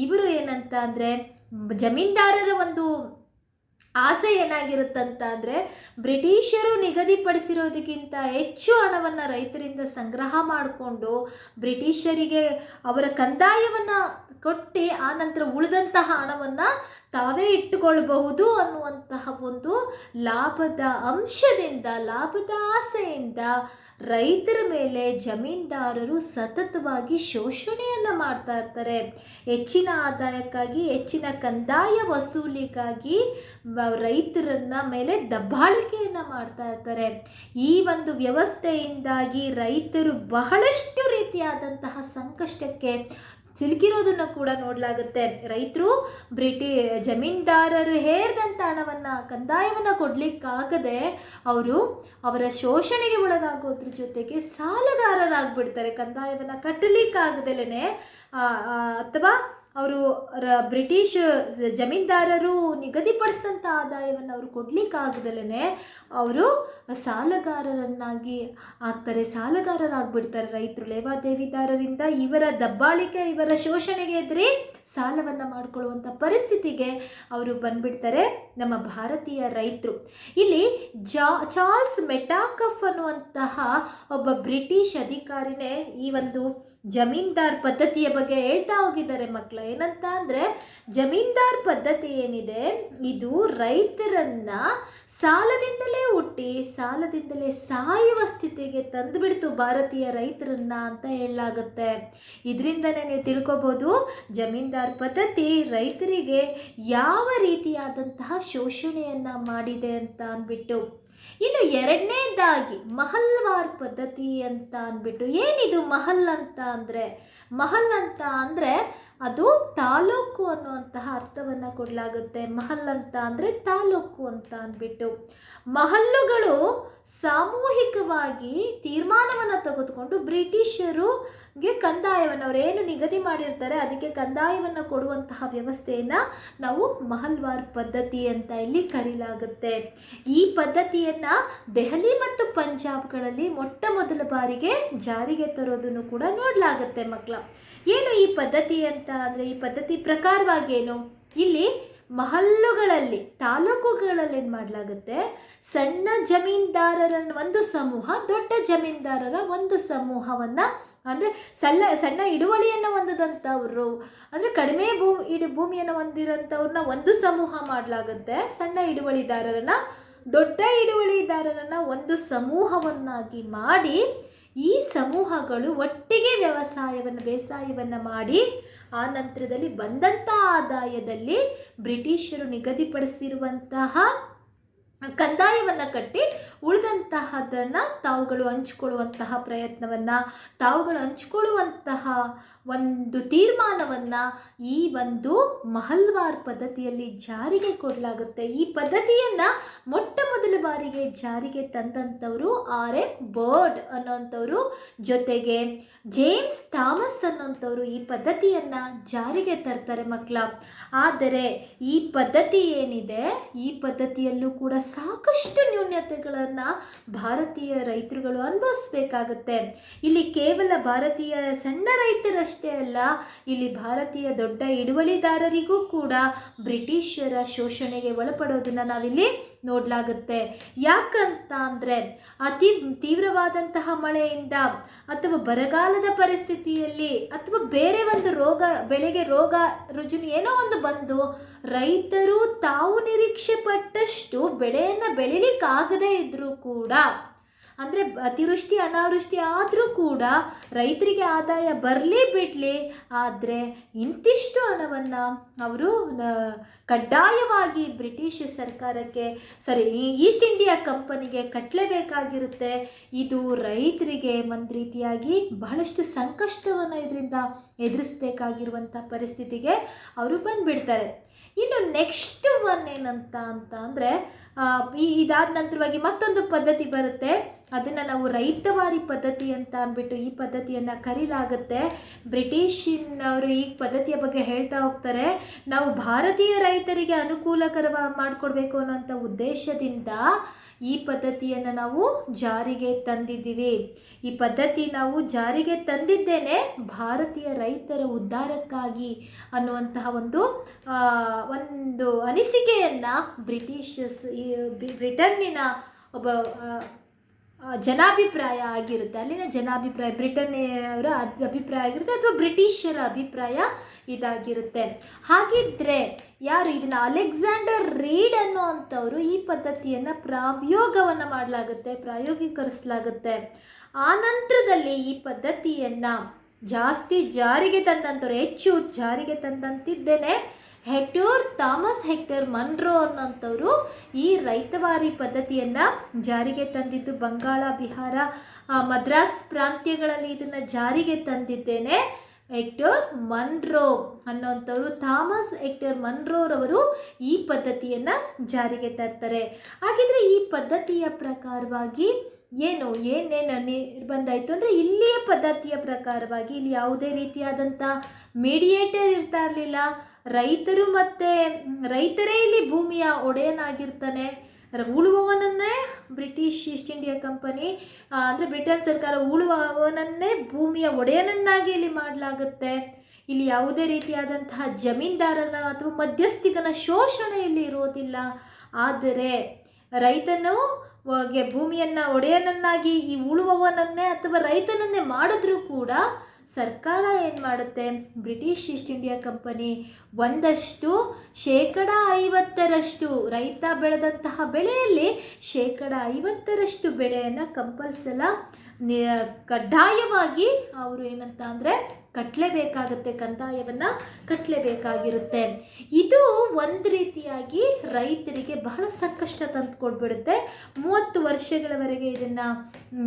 ಇವರು ಏನಂತ ಅಂದರೆ, ಜಮೀನ್ದಾರರ ಒಂದು ಆಸೆ ಏನಾಗಿರುತ್ತಂತ ಅಂದರೆ, ಬ್ರಿಟಿಷರು ನಿಗದಿಪಡಿಸಿರೋದಕ್ಕಿಂತ ಹೆಚ್ಚು ಹಣವನ್ನು ರೈತರಿಂದ ಸಂಗ್ರಹ ಮಾಡಿಕೊಂಡು ಬ್ರಿಟಿಷರಿಗೆ ಅವರ ಕಂದಾಯವನ್ನು ಕೊಟ್ಟು ಆ ನಂತರ ಉಳಿದಂತಹ ಹಣವನ್ನು ತಾವೇ ಇಟ್ಟುಕೊಳ್ಬಹುದು ಅನ್ನುವಂತಹ ಒಂದು ಲಾಭದ ಆಸೆಯಿಂದ ರೈತರ ಮೇಲೆ ಜಮೀನ್ದಾರರು ಸತತವಾಗಿ ಶೋಷಣೆಯನ್ನು ಮಾಡ್ತಾ ಇರ್ತಾರೆ. ಹೆಚ್ಚಿನ ಆದಾಯಕ್ಕಾಗಿ, ಹೆಚ್ಚಿನ ಕಂದಾಯ ವಸೂಲಿಗಾಗಿ ರೈತರನ್ನ ಮೇಲೆ ದಬ್ಬಾಳಿಕೆಯನ್ನು ಮಾಡ್ತಾ ಇರ್ತಾರೆ. ಈ ಒಂದು ವ್ಯವಸ್ಥೆಯಿಂದಾಗಿ ರೈತರು ಬಹಳಷ್ಟು ರೀತಿಯಾದಂತಹ ಸಂಕಷ್ಟಕ್ಕೆ ಸಿಲುಕಿರೋದನ್ನು ಕೂಡ ನೋಡಲಾಗುತ್ತೆ. ರೈತರು ಜಮೀನ್ದಾರರು ಹೇರಿದಂಥ ಹಣವನ್ನು, ಕಂದಾಯವನ್ನು ಕೊಡಲಿಕ್ಕಾಗದೆ ಅವರ ಶೋಷಣೆಗೆ ಒಳಗಾಗೋದ್ರ ಜೊತೆಗೆ ಸಾಲಗಾರರಾಗ್ಬಿಡ್ತಾರೆ. ಕಂದಾಯವನ್ನು ಕಟ್ಟಲಿಕ್ಕಾಗದಲೇ ಅಥವಾ ಅವರು ಬ್ರಿಟಿಷ್ ಜಮೀನ್ದಾರರು ನಿಗದಿಪಡಿಸಿದಂಥ ಆದಾಯವನ್ನು ಅವರು ಕೊಡಲಿಕ್ಕಾಗದಲೇ ಅವರು ಸಾಲಗಾರರನ್ನಾಗಿ ಆಗ್ತಾರೆ, ಸಾಲಗಾರರಾಗ್ಬಿಡ್ತಾರೆ. ರೈತರು ಲೇವಾದೇವಿದಾರರಿಂದ ಇವರ ದಬ್ಬಾಳಿಕೆ, ಇವರ ಶೋಷಣೆಗೆ ಎದುರಿ ಸಾಲವನ್ನು ಮಾಡಿಕೊಳ್ಳುವಂಥ ಪರಿಸ್ಥಿತಿಗೆ ಅವರು ಬಂದ್ಬಿಡ್ತಾರೆ ನಮ್ಮ ಭಾರತೀಯ ರೈತರು. ಇಲ್ಲಿ ಚಾರ್ಲ್ಸ್ ಮೆಟಾಕಫ್ ಅನ್ನುವಂತಹ ಒಬ್ಬ ಬ್ರಿಟಿಷ್ ಅಧಿಕಾರಿನೇ ಈ ಒಂದು ಜಮೀನ್ದಾರ್ ಪದ್ಧತಿಯ ಬಗ್ಗೆ ಹೇಳ್ತಾ ಹೋಗಿದ್ದಾರೆ ಮಕ್ಕಳ. ಏನಂತ ಅಂದರೆ, ಜಮೀನ್ದಾರ್ ಪದ್ಧತಿ ಏನಿದೆ ಇದು ರೈತರನ್ನ ಸಾಲದಿಂದಲೇ ಹುಟ್ಟಿ ಸಾಲದಿಂದಲೇ ಸಾಯುವ ಸ್ಥಿತಿಗೆ ತಂದುಬಿಡ್ತು ಭಾರತೀಯ ರೈತರನ್ನ ಅಂತ ಹೇಳಲಾಗುತ್ತೆ. ಇದರಿಂದನೇ ನೀವು ತಿಳ್ಕೊಬೋದು ಜಮೀನ್ದಾರ್ ಪದ್ಧತಿ ರೈತರಿಗೆ ಯಾವ ರೀತಿಯಾದಂತಹ ಶೋಷಣೆಯನ್ನು ಮಾಡಿದೆ ಅಂತ ಅಂದ್ಬಿಟ್ಟು. ಇನ್ನು ಎರಡನೇದಾಗಿ ಮಹಲ್ವಾರ್ ಪದ್ಧತಿ ಅಂತ ಅಂದ್ಬಿಟ್ಟು. ಏನಿದು ಮಹಲ್ ಅಂತ ಅಂದರೆ? ಮಹಲ್ ಅಂತ ಅಂದರೆ ಅದು ತಾಲೂಕು ಅನ್ನುವಂತಹ ಅರ್ಥವನ್ನು ಕೊಡಲಾಗುತ್ತೆ. ಮಹಲ್ ಅಂತ ಅಂದರೆ ತಾಲೂಕು ಅಂತ ಅಂದ್ಬಿಟ್ಟು. ಮಹಲ್ಲುಗಳು ಸಾಮೂಹಿಕವಾಗಿ ತೀರ್ಮಾನವನ್ನು ತೆಗೆದುಕೊಂಡು ಬ್ರಿಟಿಷರಿಗೆ ಕಂದಾಯವನ್ನು ಅವರೇನು ನಿಗದಿ ಮಾಡಿರ್ತಾರೆ ಅದಕ್ಕೆ ಕಂದಾಯವನ್ನು ಕೊಡುವಂತಹ ವ್ಯವಸ್ಥೆಯನ್ನು ನಾವು ಮಹಲ್ವಾರ್ ಪದ್ಧತಿ ಅಂತ ಇಲ್ಲಿ ಕರೀಲಾಗುತ್ತೆ. ಈ ಪದ್ಧತಿಯನ್ನು ದೆಹಲಿ ಮತ್ತು ಪಂಜಾಬ್ಗಳಲ್ಲಿ ಮೊಟ್ಟ ಮೊದಲ ಬಾರಿಗೆ ಜಾರಿಗೆ ತರೋದನ್ನು ಕೂಡ ನೋಡಲಾಗುತ್ತೆ ಮಕ್ಕಳ. ಏನು ಈ ಪದ್ಧತಿ ಅಂತ ಅಂದರೆ, ಈ ಪದ್ಧತಿ ಪ್ರಕಾರವಾಗಿ ಏನು, ಇಲ್ಲಿ ಮಹಲ್ಲುಗಳಲ್ಲಿ ತಾಲೂಕುಗಳಲ್ಲಿ ಏನು ಮಾಡಲಾಗುತ್ತೆ, ಸಣ್ಣ ಜಮೀನ್ದಾರರ ಒಂದು ಸಮೂಹ, ದೊಡ್ಡ ಜಮೀನ್ದಾರರ ಒಂದು ಸಮೂಹವನ್ನು, ಅಂದರೆ ಸಣ್ಣ ಹಿಡುವಳಿಯನ್ನು ಹೊಂದಿದಂಥವ್ರು, ಅಂದರೆ ಕಡಿಮೆ ಭೂಮಿಯನ್ನು ಹೊಂದಿರೋಂಥವ್ರನ್ನ ಒಂದು ಸಮೂಹ ಮಾಡಲಾಗುತ್ತೆ. ಸಣ್ಣ ಹಿಡುವಳಿದಾರರನ್ನ, ದೊಡ್ಡ ಹಿಡುವಳಿದಾರರನ್ನು ಒಂದು ಸಮೂಹವನ್ನಾಗಿ ಮಾಡಿ ಈ ಸಮೂಹಗಳು ಒಟ್ಟಿಗೆ ಬೇಸಾಯವನ್ನು ಮಾಡಿ ಆ ನಂತರದಲ್ಲಿ ಬಂದಂಥ ಆದಾಯದಲ್ಲಿ ಬ್ರಿಟಿಷರು ನಿಗದಿಪಡಿಸಿರುವಂತಹ ಕಂದಾಯವನ್ನು ಕಟ್ಟಿ ಉಳಿದಂತಹದನ್ನು ತಾವುಗಳು ಹಂಚಿಕೊಳ್ಳುವಂತಹ ಪ್ರಯತ್ನವನ್ನು, ತಾವುಗಳು ಹಂಚಿಕೊಳ್ಳುವಂತಹ ಒಂದು ತೀರ್ಮಾನವನ್ನು ಈ ಒಂದು ಮಹಲ್ವಾರ್ ಪದ್ಧತಿಯಲ್ಲಿ ಜಾರಿಗೆ ಕೊಡಲಾಗುತ್ತೆ. ಈ ಪದ್ಧತಿಯನ್ನು ಮೊಟ್ಟ ಮೊದಲ ಬಾರಿಗೆ ಜಾರಿಗೆ ತಂದಂಥವರು R.M. ಬರ್ಡ್ ಅನ್ನೋಂಥವ್ರು, ಜೊತೆಗೆ ಜೇಮ್ಸ್ ಥಾಮಸ್ ಅನ್ನೋಂಥವ್ರು ಈ ಪದ್ಧತಿಯನ್ನು ಜಾರಿಗೆ ತರ್ತಾರೆ ಮಕ್ಕಳ. ಆದರೆ ಈ ಪದ್ಧತಿ ಏನಿದೆ, ಈ ಪದ್ಧತಿಯಲ್ಲೂ ಕೂಡ ಸಾಕಷ್ಟು ನ್ಯೂನತೆಗಳನ್ನು ಭಾರತೀಯ ರೈತರುಗಳು ಅನುಭವಿಸಬೇಕಾಗುತ್ತೆ. ಇಲ್ಲಿ ಕೇವಲ ಭಾರತೀಯ ಸಣ್ಣ ರೈತರಷ್ಟೇ ಅಲ್ಲ, ಇಲ್ಲಿ ಭಾರತೀಯ ದೊಡ್ಡ ಹಿಡುವಳಿದಾರರಿಗೂ ಕೂಡ ಬ್ರಿಟಿಷರ ಶೋಷಣೆಗೆ ಒಳಪಡೋದನ್ನು ನಾವಿಲ್ಲಿ ನೋಡಲಾಗುತ್ತೆ. ಯಾಕಂತ ಅಂದರೆ, ಅತಿ ತೀವ್ರವಾದಂತಹ ಮಳೆಯಿಂದ ಅಥವಾ ಬರಗಾಲದ ಪರಿಸ್ಥಿತಿಯಲ್ಲಿ ಅಥವಾ ಬೇರೆ ಒಂದು ಬೆಳೆಗೆ ರೋಗ ರುಜಿನ ಏನೋ ಒಂದು ಬಂದು ರೈತರು ತಾವು ನಿರೀಕ್ಷೆ ಪಟ್ಟಷ್ಟು ಬೆಳೆಯನ್ನು ಬೆಳಿಲಿಕ್ಕಾಗದೇ ಇದ್ದರೂ ಕೂಡ, ಅಂದರೆ ಅತಿವೃಷ್ಟಿ ಅನಾವೃಷ್ಟಿ ಆದರೂ ಕೂಡ ರೈತರಿಗೆ ಆದಾಯ ಬರಲಿ ಬಿಡಲಿ, ಆದರೆ ಇಂತಿಷ್ಟು ಹಣವನ್ನು ಅವರು ಕಡ್ಡಾಯವಾಗಿ ಬ್ರಿಟಿಷ್ ಸರ್ಕಾರಕ್ಕೆ ಈಸ್ಟ್ ಇಂಡಿಯಾ ಕಂಪನಿಗೆ ಕಟ್ಟಲೇಬೇಕಾಗಿರುತ್ತೆ. ಇದು ರೈತರಿಗೆ ಒಂದು ರೀತಿಯಾಗಿ ಬಹಳಷ್ಟು ಸಂಕಷ್ಟವನ್ನು ಇದರಿಂದ ಎದುರಿಸಬೇಕಾಗಿರುವಂಥ ಪರಿಸ್ಥಿತಿಗೆ ಅವರು ಬಂದುಬಿಡ್ತಾರೆ. ಇನ್ನು ನೆಕ್ಸ್ಟ್ ಒನ್ ಏನಂತ ಅಂದರೆ, ಇದಾದ ನಂತರವಾಗಿ ಮತ್ತೊಂದು ಪದ್ಧತಿ ಬರುತ್ತೆ, ಅದನ್ನು ನಾವು ರೈತವಾರಿ ಪದ್ಧತಿ ಅಂತ ಅಂದ್ಬಿಟ್ಟು ಈ ಪದ್ಧತಿಯನ್ನು ಕರೀಲಾಗುತ್ತೆ. ಬ್ರಿಟಿಷಿನವರು ಈ ಪದ್ಧತಿಯ ಬಗ್ಗೆ ಹೇಳ್ತಾ ಹೋಗ್ತಾರೆ, ನಾವು ಭಾರತೀಯ ರೈತರಿಗೆ ಅನುಕೂಲಕರ ಮಾಡಿಕೊಡ್ಬೇಕು ಅನ್ನೋಂಥ ಉದ್ದೇಶದಿಂದ ಈ ಪದ್ಧತಿಯನ್ನು ನಾವು ಜಾರಿಗೆ ತಂದಿದ್ದೀವಿ. ಈ ಪದ್ಧತಿ ನಾವು ಜಾರಿಗೆ ತಂದಿದ್ದೇನೆ ಭಾರತೀಯ ರೈತರ ಉದ್ಧಾರಕ್ಕಾಗಿ ಅನ್ನುವಂತಹ ಒಂದು ಅನಿಸಿಕೆಯನ್ನು ಬ್ರಿಟನ್ನಿನ ಒಬ್ಬ ಜನಾಭಿಪ್ರಾಯ ಆಗಿರುತ್ತೆ. ಅಲ್ಲಿನ ಜನಾಭಿಪ್ರಾಯ, ಬ್ರಿಟನ್ನಿಯವರ ಅಭಿಪ್ರಾಯ ಆಗಿರುತ್ತೆ ಅಥವಾ ಬ್ರಿಟಿಷರ ಅಭಿಪ್ರಾಯ ಇದಾಗಿರುತ್ತೆ. ಹಾಗಿದ್ದರೆ ಯಾರು ಇದನ್ನು ಅಲೆಕ್ಸಾಂಡರ್ ರೀಡ್ ಅನ್ನೋವಂಥವರು ಈ ಪದ್ಧತಿಯನ್ನು ಪ್ರಾಯೋಗೀಕರಿಸಲಾಗುತ್ತೆ. ಆ ನಂತರದಲ್ಲಿ ಈ ಪದ್ಧತಿಯನ್ನು ಜಾಸ್ತಿ ಜಾರಿಗೆ ತಂದಂಥವ್ರು, ಹೆಚ್ಚು ಜಾರಿಗೆ ತಂದಂತಿದ್ದೇನೆ ಥಾಮಸ್ ಹೆಕ್ಟರ್ ಮನ್ರೋ ಅನ್ನೋಂಥವ್ರು ಈ ರೈತವಾರಿ ಪದ್ಧತಿಯನ್ನು ಜಾರಿಗೆ ತಂದಿದ್ದು. ಬಂಗಾಳ, ಬಿಹಾರ, ಮದ್ರಾಸ್ ಪ್ರಾಂತ್ಯಗಳಲ್ಲಿ ಇದನ್ನು ಜಾರಿಗೆ ತಂದಿದ್ದೇನೆ ಹೆಕ್ಟರ್ ಮನ್ರೋ ಅನ್ನೋಂಥವ್ರು. ಥಾಮಸ್ ಹೆಕ್ಟರ್ ಮನ್ರೋರವರು ಈ ಪದ್ಧತಿಯನ್ನು ಜಾರಿಗೆ ತರ್ತಾರೆ. ಹಾಗಿದ್ರೆ ಈ ಪದ್ಧತಿಯ ಪ್ರಕಾರವಾಗಿ ಏನೇನು ನಿರ್ಬಂಧ ಇತ್ತು ಅಂದರೆ ಇಲ್ಲಿಯ ಪದ್ಧತಿಯ ಪ್ರಕಾರವಾಗಿ ಇಲ್ಲಿ ಯಾವುದೇ ರೀತಿಯಾದಂಥ ಮೀಡಿಯೇಟರ್ ಇರ್ತಾ ಇರಲಿಲ್ಲ. ರೈತರೇ ಇಲ್ಲಿ ಭೂಮಿಯ ಒಡೆಯನಾಗಿರ್ತಾನೆ. ಉಳುವವನನ್ನೇ ಬ್ರಿಟಿಷ್ ಈಸ್ಟ್ ಇಂಡಿಯಾ ಕಂಪನಿ ಅಂದರೆ ಬ್ರಿಟನ್ ಸರ್ಕಾರ ಉಳುವವನನ್ನೇ ಭೂಮಿಯ ಒಡೆಯನನ್ನಾಗಿ ಇಲ್ಲಿ ಮಾಡಲಾಗುತ್ತೆ. ಇಲ್ಲಿ ಯಾವುದೇ ರೀತಿಯಾದಂತಹ ಜಮೀನ್ದಾರನ ಅಥವಾ ಮಧ್ಯಸ್ಥಿಗನ ಶೋಷಣೆ ಇಲ್ಲಿ ಇರೋದಿಲ್ಲ. ಆದರೆ ರೈತನು ಭೂಮಿಯನ್ನು ಒಡೆಯನನ್ನಾಗಿ ಈ ಉಳುವವನನ್ನೇ ಅಥವಾ ರೈತನನ್ನೇ ಮಾಡಿದ್ರೂ ಕೂಡ ಸರ್ಕಾರ ಏನು ಮಾಡುತ್ತೆ, ಬ್ರಿಟಿಷ್ ಈಸ್ಟ್ ಇಂಡಿಯಾ ಕಂಪನಿ ಒಂದಷ್ಟು 50% ರೈತ ಬೆಳೆದಂತಹ ಬೆಳೆಯಲ್ಲಿ 50% ಬೆಳೆಯನ್ನು ಕಡ್ಡಾಯವಾಗಿ ಅವರು ಏನಂತ ಅಂದರೆ ಕಟ್ಟಲೇಬೇಕಾಗುತ್ತೆ, ಕಂದಾಯವನ್ನು ಕಟ್ಟಲೇಬೇಕಾಗಿರುತ್ತೆ. ಇದು ಒಂದು ರೀತಿಯಾಗಿ ರೈತರಿಗೆ ಬಹಳ ಸಂಕಷ್ಟ ತಂದುಕೊಡ್ಬಿಡುತ್ತೆ. 30 ವರ್ಷಗಳವರೆಗೆ ಇದನ್ನು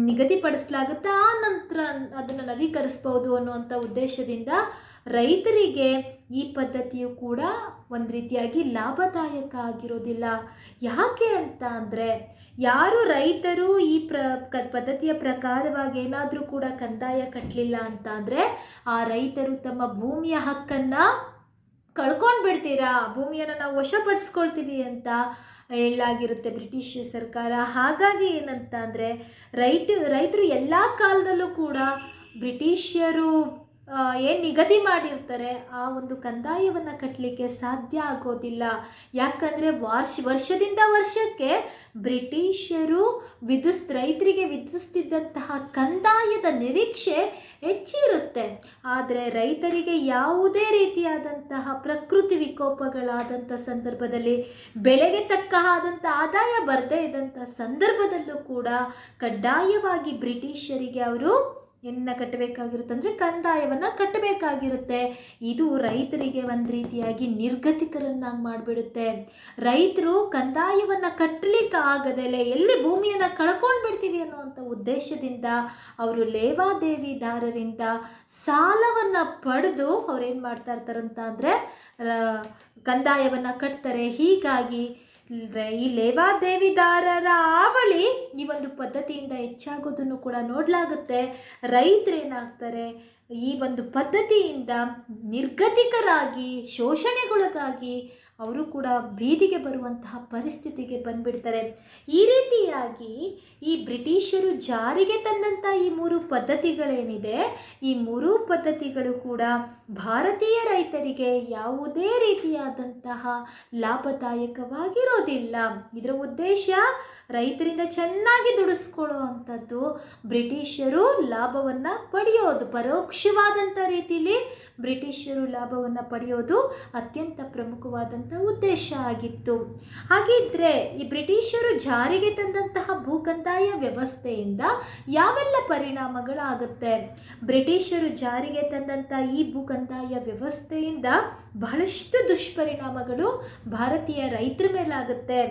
ನಿಗದಿಪಡಿಸಲಾಗುತ್ತೆ, ಆ ನಂತರ ಅದನ್ನು ನವೀಕರಿಸ್ಬೋದು ಅನ್ನುವಂಥ ಉದ್ದೇಶದಿಂದ ರೈತರಿಗೆ ಈ ಪದ್ಧತಿಯು ಕೂಡ ಒಂದು ರೀತಿಯಾಗಿ ಲಾಭದಾಯಕ ಆಗಿರೋದಿಲ್ಲ. ಯಾಕೆ ಅಂತ ಅಂದರೆ ಯಾರು ರೈತರು ಈ ಪದ್ಧತಿಯ ಪ್ರಕಾರವಾಗಿ ಏನಾದರೂ ಕೂಡ ಕಂದಾಯ ಕಟ್ಟಲಿಲ್ಲ ಅಂತ ಅಂದರೆ ಆ ರೈತರು ತಮ್ಮ ಭೂಮಿಯ ಹಕ್ಕನ್ನು ಕಳ್ಕೊಂಡು ಬಿಡ್ತೀರಾ, ಭೂಮಿಯನ್ನು ನಾವು ವಶಪಡಿಸ್ಕೊಳ್ತೀವಿ ಅಂತ ಹೇಳಲಾಗಿರುತ್ತೆ ಬ್ರಿಟಿಷ್ ಸರ್ಕಾರ. ಹಾಗಾಗಿ ಏನಂತ ಅಂದರೆ ರೈತರು ಎಲ್ಲ ಕಾಲದಲ್ಲೂ ಕೂಡ ಬ್ರಿಟಿಷರು ಏನು ನಿಗದಿ ಮಾಡಿರ್ತಾರೆ ಆ ಒಂದು ಕಂದಾಯವನ್ನು ಕಟ್ಟಲಿಕ್ಕೆ ಸಾಧ್ಯ ಆಗೋದಿಲ್ಲ. ಯಾಕಂದರೆ ವರ್ಷದಿಂದ ವರ್ಷಕ್ಕೆ ಬ್ರಿಟಿಷರು ರೈತರಿಗೆ ವಿಧಿಸ್ತಿದ್ದಂತಹ ಕಂದಾಯದ ನಿರೀಕ್ಷೆ ಹೆಚ್ಚಿರುತ್ತೆ. ಆದರೆ ರೈತರಿಗೆ ಯಾವುದೇ ರೀತಿಯಾದಂತಹ ಪ್ರಕೃತಿ ವಿಕೋಪಗಳಾದಂಥ ಸಂದರ್ಭದಲ್ಲಿ ಬೆಳೆಗೆ ತಕ್ಕ ಆದಂಥ ಆದಾಯ ಬರದೇ ಇದ್ದಂಥ ಸಂದರ್ಭದಲ್ಲೂ ಕೂಡ ಕಡ್ಡಾಯವಾಗಿ ಬ್ರಿಟಿಷರಿಗೆ ಅವರು ಏನನ್ನ ಕಟ್ಟಬೇಕಾಗಿರುತ್ತೆ ಅಂದರೆ ಕಂದಾಯವನ್ನು ಕಟ್ಟಬೇಕಾಗಿರುತ್ತೆ. ಇದು ರೈತರಿಗೆ ಒಂದು ರೀತಿಯಾಗಿ ನಿರ್ಗತಿಕರನ್ನಾಗಿ ಮಾಡಿಬಿಡುತ್ತೆ. ರೈತರು ಕಂದಾಯವನ್ನು ಕಟ್ಟಲಿಕ್ಕೆ ಆಗದಲೇ ಎಲ್ಲಿ ಭೂಮಿಯನ್ನು ಕಳ್ಕೊಂಡು ಬಿಡ್ತೀವಿ ಅನ್ನುವಂಥ ಉದ್ದೇಶದಿಂದ ಅವರು ಲೇವಾದೇವಿದಾರರಿಂದ ಸಾಲವನ್ನು ಪಡೆದು ಅವ್ರೇನು ಮಾಡ್ತಾ ಇರ್ತಾರಂತ ಅಂದರೆ ಕಂದಾಯವನ್ನು ಕಟ್ತಾರೆ. ಹೀಗಾಗಿ ಈ ಲೇವಾದೇವಿದಾರರ ಹಾವಳಿ ಈ ಒಂದು ಪದ್ಧತಿಯಿಂದ ಹೆಚ್ಚಾಗೋದನ್ನು ಕೂಡ ನೋಡಲಾಗುತ್ತೆ. ರೈತರೇನಾಗ್ತಾರೆ, ಈ ಒಂದು ಪದ್ಧತಿಯಿಂದ ನಿರ್ಗತಿಕರಾಗಿ ಶೋಷಣೆಗೊಳಗಾಗಿ ಅವರು ಕೂಡ ಬೀದಿಗೆ ಬರುವಂತಹ ಪರಿಸ್ಥಿತಿಗೆ ಬಂದುಬಿಡ್ತಾರೆ. ಈ ರೀತಿಯಾಗಿ ಈ ಬ್ರಿಟಿಷರು ಜಾರಿಗೆ ತಂದಂಥ ಈ 3 ಪದ್ಧತಿಗಳೇನಿದೆ, ಈ 3 ಪದ್ಧತಿಗಳು ಕೂಡ ಭಾರತೀಯ ರೈತರಿಗೆ ಯಾವುದೇ ರೀತಿಯಾದಂತಹ ಲಾಭದಾಯಕವಾಗಿರೋದಿಲ್ಲ. ಇದರ ಉದ್ದೇಶ ರೈತರಿಂದ ಚೆನ್ನಾಗಿ ದುಡಿಸ್ಕೊಳ್ಳೋ ಅಂಥದ್ದು, ಬ್ರಿಟಿಷರು ಲಾಭವನ್ನು ಪಡೆಯೋದು, ಪರೋಕ್ಷವಾದಂಥ ರೀತಿಯಲ್ಲಿ ಬ್ರಿಟಿಷರು ಲಾಭವನ್ನು ಪಡೆಯೋದು ಅತ್ಯಂತ ಪ್ರಮುಖವಾದಂಥ ಉದ್ದೇಶ ಆಗಿತ್ತು. ಹಾಗಿದ್ರೆ ಈ ಬ್ರಿಟಿಷರು ಜಾರಿಗೆ ತಂದಂತಹ ಭೂಕಂದಾಯ ವ್ಯವಸ್ಥೆಯಿಂದ ಯಾವೆಲ್ಲ ಪರಿಣಾಮಗಳಾಗುತ್ತೆ? ಬ್ರಿಟಿಷರು ಜಾರಿಗೆ ತಂದಂಥ ಈ ಭೂಕಂದಾಯ ವ್ಯವಸ್ಥೆಯಿಂದ ಬಹಳಷ್ಟು ದುಷ್ಪರಿಣಾಮಗಳು ಭಾರತೀಯ ರೈತರ ಮೇಲಾಗುತ್ತೆ.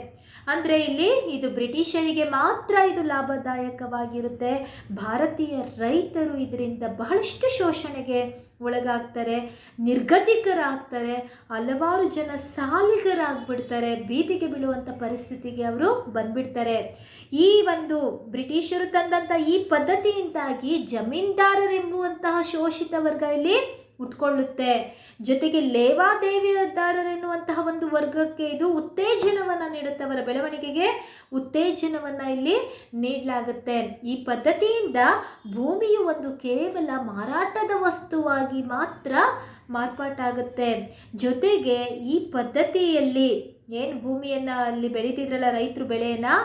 ಅಂದರೆ ಇಲ್ಲಿ ಇದು ಬ್ರಿಟಿಷರಿಗೆ ಮಾತ್ರ ಇದು ಲಾಭದಾಯಕವಾಗಿರುತ್ತೆ. ಭಾರತೀಯ ರೈತರು ಇದರಿಂದ ಬಹಳಷ್ಟು ಶೋಷಣೆಗೆ ಒಳಗಾಗ್ತಾರೆ, ನಿರ್ಗತಿಕರಾಗ್ತಾರೆ, ಹಲವಾರು ಜನ ಸಾಲಿಗರಾಗ್ಬಿಡ್ತಾರೆ, ಬೀದಿಗೆ ಬೀಳುವಂಥ ಪರಿಸ್ಥಿತಿಗೆ ಅವರು ಬಂದ್ಬಿಡ್ತಾರೆ. ಈ ಒಂದು ಬ್ರಿಟಿಷರು ತಂದಂಥ ಈ ಪದ್ಧತಿಯಿಂದಾಗಿ ಜಮೀನ್ದಾರರೆಂಬುವಂತಹ ಶೋಷಿತ ವರ್ಗ ಇಲ್ಲಿ ಉಟ್ಕೊಳ್ಳುತ್ತೆ. ಜೊತೆಗೆ ಲೇವಾದೇವಿದಾರರೆನ್ನುವಂತಹ ಒಂದು ವರ್ಗಕ್ಕೆ ಇದು ಉತ್ತೇಜನವನ್ನು ನೀಡುತ್ತೆ, ಅವರ ಬೆಳವಣಿಗೆಗೆ ಉತ್ತೇಜನವನ್ನು ಇಲ್ಲಿ ನೀಡಲಾಗುತ್ತೆ. ಈ ಪದ್ಧತಿಯಿಂದ ಭೂಮಿಯು ಒಂದು ಕೇವಲ ಮಾರಾಟದ ವಸ್ತುವಾಗಿ ಮಾತ್ರ ಮಾರ್ಪಾಟಾಗುತ್ತೆ. ಜೊತೆಗೆ ಈ ಪದ್ಧತಿಯಲ್ಲಿ ಏನು ಭೂಮಿಯನ್ನು ಅಲ್ಲಿ ಬೆಳೀತಿದ್ರಲ್ಲ ರೈತರು ಬೆಳೆಯನ್ನು,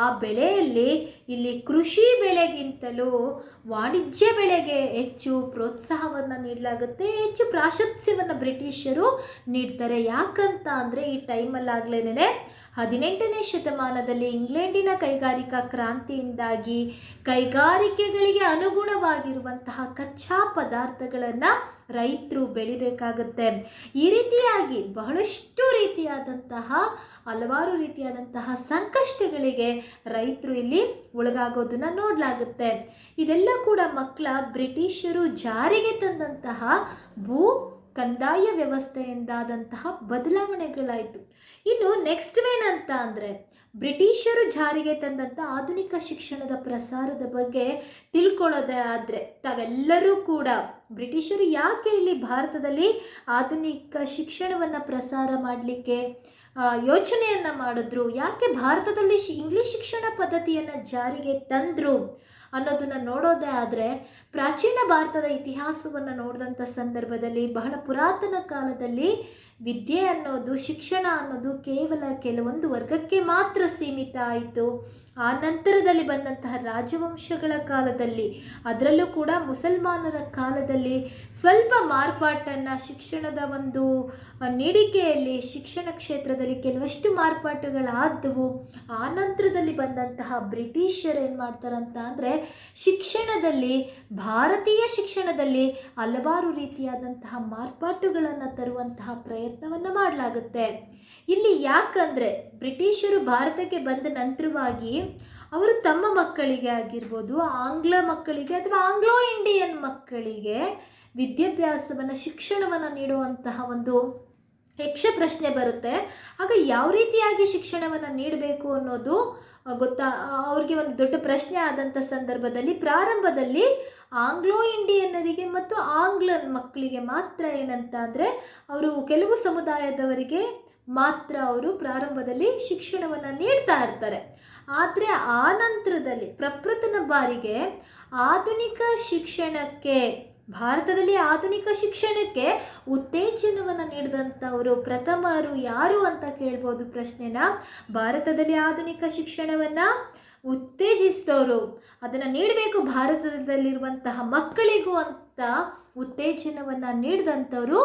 ಆ ಬೆಳೆಯಲ್ಲಿ ಇಲ್ಲಿ ಕೃಷಿ ಬೆಳೆಗಿಂತಲೂ ವಾಣಿಜ್ಯ ಬೆಳೆಗೆ ಹೆಚ್ಚು ಪ್ರೋತ್ಸಾಹವನ್ನು ನೀಡಲಾಗುತ್ತೆ, ಹೆಚ್ಚು ಪ್ರಾಶಸ್ತ್ಯವನ್ನು ಬ್ರಿಟಿಷರು ನೀಡ್ತಾರೆ. ಯಾಕಂತ ಅಂದರೆ ಈ ಟೈಮಲ್ಲಾಗಲೇ 18ನೇ ಶತಮಾನದಲ್ಲಿ ಇಂಗ್ಲೆಂಡಿನ ಕೈಗಾರಿಕಾ ಕ್ರಾಂತಿಯಿಂದಾಗಿ ಕೈಗಾರಿಕೆಗಳಿಗೆ ಅನುಗುಣವಾಗಿರುವಂತಹ ಕಚ್ಚಾ ಪದಾರ್ಥಗಳನ್ನು ರೈತರು ಬೆಳಿಬೇಕಾಗುತ್ತೆ. ಈ ರೀತಿಯಾಗಿ ಬಹಳಷ್ಟು ರೀತಿಯಾದಂತಹ ಹಲವಾರು ರೀತಿಯಾದಂತಹ ಸಂಕಷ್ಟಗಳಿಗೆ ರೈತರು ಇಲ್ಲಿ ಒಳಗಾಗೋದನ್ನು ನೋಡಲಾಗುತ್ತೆ. ಇದೆಲ್ಲ ಕೂಡ ಬ್ರಿಟಿಷರು ಜಾರಿಗೆ ತಂದಂತಹ ಭೂ ಕಂದಾಯ ವ್ಯವಸ್ಥೆಯಿಂದಾದಂತಹ ಬದಲಾವಣೆಗಳಾಯಿತು. ಇನ್ನು ನೆಕ್ಸ್ಟ್ ಏನಂತ ಅಂದರೆ ಬ್ರಿಟಿಷರು ಜಾರಿಗೆ ತಂದಂಥ ಆಧುನಿಕ ಶಿಕ್ಷಣದ ಪ್ರಸಾರದ ಬಗ್ಗೆ ತಿಳ್ಕೊಳ್ಳೋದೇ ಆದರೆ ತಾವೆಲ್ಲರೂ ಕೂಡ ಬ್ರಿಟಿಷರು ಯಾಕೆ ಇಲ್ಲಿ ಭಾರತದಲ್ಲಿ ಆಧುನಿಕ ಶಿಕ್ಷಣವನ್ನು ಪ್ರಸಾರ ಮಾಡಲಿಕ್ಕೆ ಯೋಚನೆಯನ್ನು ಮಾಡಿದ್ರು, ಯಾಕೆ ಭಾರತದಲ್ಲಿ ಇಂಗ್ಲಿಷ್ ಶಿಕ್ಷಣ ಪದ್ಧತಿಯನ್ನು ಜಾರಿಗೆ ತಂದರು ಅನ್ನೋದನ್ನು ನೋಡೋದೇ ಆದರೆ, ಪ್ರಾಚೀನ ಭಾರತದ ಇತಿಹಾಸವನ್ನು ನೋಡಿದಂಥ ಸಂದರ್ಭದಲ್ಲಿ ಬಹಳ ಪುರಾತನ ಕಾಲದಲ್ಲಿ ವಿದ್ಯೆ ಅನ್ನೋದು, ಶಿಕ್ಷಣ ಅನ್ನೋದು ಕೇವಲ ಕೆಲವೊಂದು ವರ್ಗಕ್ಕೆ ಮಾತ್ರ ಸೀಮಿತ ಆಯಿತು. ಆ ನಂತರದಲ್ಲಿ ಬಂದಂತಹ ರಾಜವಂಶಗಳ ಕಾಲದಲ್ಲಿ, ಅದರಲ್ಲೂ ಕೂಡ ಮುಸಲ್ಮಾನರ ಕಾಲದಲ್ಲಿ ಸ್ವಲ್ಪ ಮಾರ್ಪಾಟನ್ನು ಶಿಕ್ಷಣದ ಒಂದು ನೀಡಿಕೆಯಲ್ಲಿ, ಶಿಕ್ಷಣ ಕ್ಷೇತ್ರದಲ್ಲಿ ಕೆಲವಷ್ಟು ಮಾರ್ಪಾಟುಗಳಾದವು. ಆ ನಂತರದಲ್ಲಿ ಬಂದಂತಹ ಬ್ರಿಟಿಷರು ಏನು ಮಾಡ್ತಾರಂತ ಅಂದರೆ, ಶಿಕ್ಷಣದಲ್ಲಿ, ಭಾರತೀಯ ಶಿಕ್ಷಣದಲ್ಲಿ ಹಲವಾರು ರೀತಿಯಾದಂತಹ ಮಾರ್ಪಾಟುಗಳನ್ನು ತರುವಂತಹ ಪ್ರಯತ್ನವನ್ನು ಮಾಡಲಾಗುತ್ತೆ. ಇಲ್ಲಿ ಯಾಕಂದರೆ ಬ್ರಿಟಿಷರು ಭಾರತಕ್ಕೆ ಬಂದ ನಂತರವಾಗಿ ಅವರು ತಮ್ಮ ಮಕ್ಕಳಿಗೆ ಆಗಿರ್ಬೋದು, ಆಂಗ್ಲ ಮಕ್ಕಳಿಗೆ ಅಥವಾ ಆಂಗ್ಲೋ ಇಂಡಿಯನ್ ಮಕ್ಕಳಿಗೆ ವಿದ್ಯಾಭ್ಯಾಸವನ್ನು, ಶಿಕ್ಷಣವನ್ನು ನೀಡುವಂತಹ ಒಂದು ಯಕ್ಷ ಪ್ರಶ್ನೆ ಬರುತ್ತೆ. ಆಗ ಯಾವ ರೀತಿಯಾಗಿ ಶಿಕ್ಷಣವನ್ನು ನೀಡಬೇಕು ಅನ್ನೋದು ಅವ್ರಿಗೆ ಒಂದು ದೊಡ್ಡ ಪ್ರಶ್ನೆ ಆದಂಥ ಸಂದರ್ಭದಲ್ಲಿ ಪ್ರಾರಂಭದಲ್ಲಿ ಆಂಗ್ಲೋ ಇಂಡಿಯನ್ನರಿಗೆ ಮತ್ತು ಆಂಗ್ಲನ್ ಮಕ್ಕಳಿಗೆ ಮಾತ್ರ ಏನಂತ ಅಂದರೆ, ಅವರು ಕೆಲವು ಸಮುದಾಯದವರಿಗೆ ಮಾತ್ರ ಅವರು ಪ್ರಾರಂಭದಲ್ಲಿ ಶಿಕ್ಷಣವನ್ನು ನೀಡ್ತಾ ಇರ್ತಾರೆ. ಆದರೆ ಆ ನಂತರದಲ್ಲಿ ಪ್ರಪ್ರಥಮ ಬಾರಿಗೆ ಆಧುನಿಕ ಶಿಕ್ಷಣಕ್ಕೆ, ಭಾರತದಲ್ಲಿ ಆಧುನಿಕ ಶಿಕ್ಷಣಕ್ಕೆ ಉತ್ತೇಜನವನ್ನು ನೀಡಿದಂಥವರು ಪ್ರಥಮರು ಯಾರು ಅಂತ ಕೇಳ್ಬೋದು ಪ್ರಶ್ನೆನ. ಭಾರತದಲ್ಲಿ ಆಧುನಿಕ ಶಿಕ್ಷಣವನ್ನು ಉತ್ತೇಜಿಸಿದವರು, ಅದನ್ನು ನೀಡಬೇಕು ಭಾರತದಲ್ಲಿರುವಂತಹ ಮಕ್ಕಳಿಗೂ ಅಂತ ಉತ್ತೇಜನವನ್ನು ನೀಡಿದಂಥವರು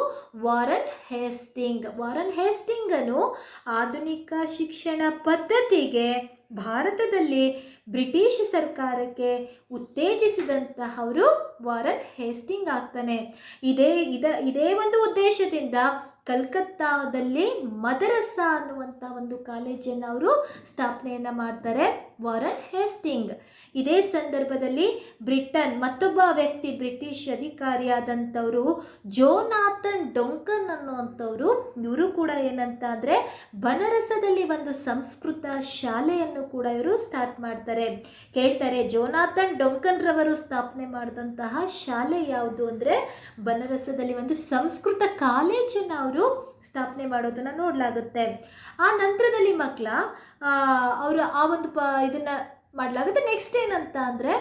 ವಾರನ್ ಹೇಸ್ಟಿಂಗ್. ವಾರನ್ ಹೇಸ್ಟಿಂಗನು ಆಧುನಿಕ ಶಿಕ್ಷಣ ಪದ್ಧತಿಗೆ ಭಾರತದಲ್ಲಿ ಬ್ರಿಟಿಷ್ ಸರ್ಕಾರಕ್ಕೆ ಉತ್ತೇಜಿಸಿದಂತಹವರು ವಾರನ್ ಹೇಸ್ಟಿಂಗ್ ಆಗ್ತಾನೆ. ಇದೇ ಒಂದು ಉದ್ದೇಶದಿಂದ ಕಲ್ಕತ್ತಾದಲ್ಲಿ ಮದರಸ ಅನ್ನುವಂಥ ಒಂದು ಕಾಲೇಜನ್ನು ಅವರು ಸ್ಥಾಪನೆಯನ್ನು ಮಾಡ್ತಾರೆ, ವಾರನ್ ಹೇಸ್ಟಿಂಗ್. ಇದೇ ಸಂದರ್ಭದಲ್ಲಿ ಮತ್ತೊಬ್ಬ ವ್ಯಕ್ತಿ ಬ್ರಿಟಿಷ್ ಅಧಿಕಾರಿಯಾದಂಥವರು ಜೋನಾಥನ್ ಡೊಂಕನ್ ಅನ್ನುವಂಥವ್ರು, ಇವರು ಕೂಡ ಏನಂತ ಅಂದರೆ ಬನರಸದಲ್ಲಿ ಒಂದು ಸಂಸ್ಕೃತ ಶಾಲೆಯನ್ನು ಕೂಡ ಇವರು ಸ್ಟಾರ್ಟ್ ಮಾಡ್ತಾರೆ. ಕೇಳ್ತಾರೆ, ಜೋನಾಥನ್ ಡೊಂಕನ್ ರವರು ಸ್ಥಾಪನೆ ಮಾಡಿದಂತಹ ಶಾಲೆ ಯಾವುದು ಅಂದರೆ ಬನರಸದಲ್ಲಿ ಒಂದು ಸಂಸ್ಕೃತ ಕಾಲೇಜನ್ನು ಅವರು ಸ್ಥಾಪನೆ ಮಾಡೋದನ್ನು ನೋಡಲಾಗುತ್ತೆ. ಆ ನಂತರದಲ್ಲಿ ಅವರು ಆ ಒಂದು ಇದನ್ನು ಮಾಡಲಾಗುತ್ತೆ. ನೆಕ್ಸ್ಟ್ ಏನಂತ ಅಂದರೆ,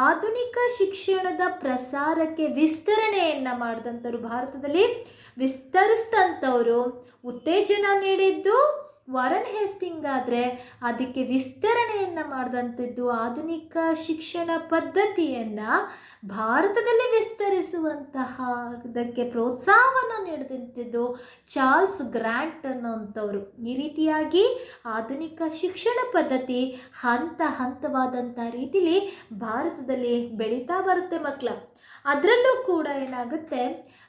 ಆಧುನಿಕ ಶಿಕ್ಷಣದ ಪ್ರಸಾರಕ್ಕೆ ವಿಸ್ತರಣೆಯನ್ನು ಮಾಡಿದಂಥವ್ರು, ಭಾರತದಲ್ಲಿ ವಿಸ್ತರಿಸಿದಂಥವರು, ಉತ್ತೇಜನ ನೀಡಿದ್ದು ವಾರನ್ ಹೇಸ್ಟಿಂಗ್ ಆದರೆ ಅದಕ್ಕೆ ವಿಸ್ತರಣೆಯನ್ನು ಮಾಡಿದಂಥದ್ದು, ಆಧುನಿಕ ಶಿಕ್ಷಣ ಪದ್ಧತಿಯನ್ನು ಭಾರತದಲ್ಲಿ ವಿಸ್ತರಿಸುವಂತಹದಕ್ಕೆ ಪ್ರೋತ್ಸಾಹವನ್ನು ನೀಡಿದಂಥದ್ದು ಚಾರ್ಲ್ಸ್ ಗ್ರಾಂಟ್ ಅನ್ನೋಂಥವ್ರು. ಈ ರೀತಿಯಾಗಿ ಆಧುನಿಕ ಶಿಕ್ಷಣ ಪದ್ಧತಿ ಹಂತ ಹಂತವಾದಂಥ ರೀತಿಲಿ ಭಾರತದಲ್ಲಿ ಬೆಳೀತಾ ಬರುತ್ತೆ ಮಕ್ಕಳ. ಅದರಲ್ಲೂ ಕೂಡ ಏನಾಗುತ್ತೆ,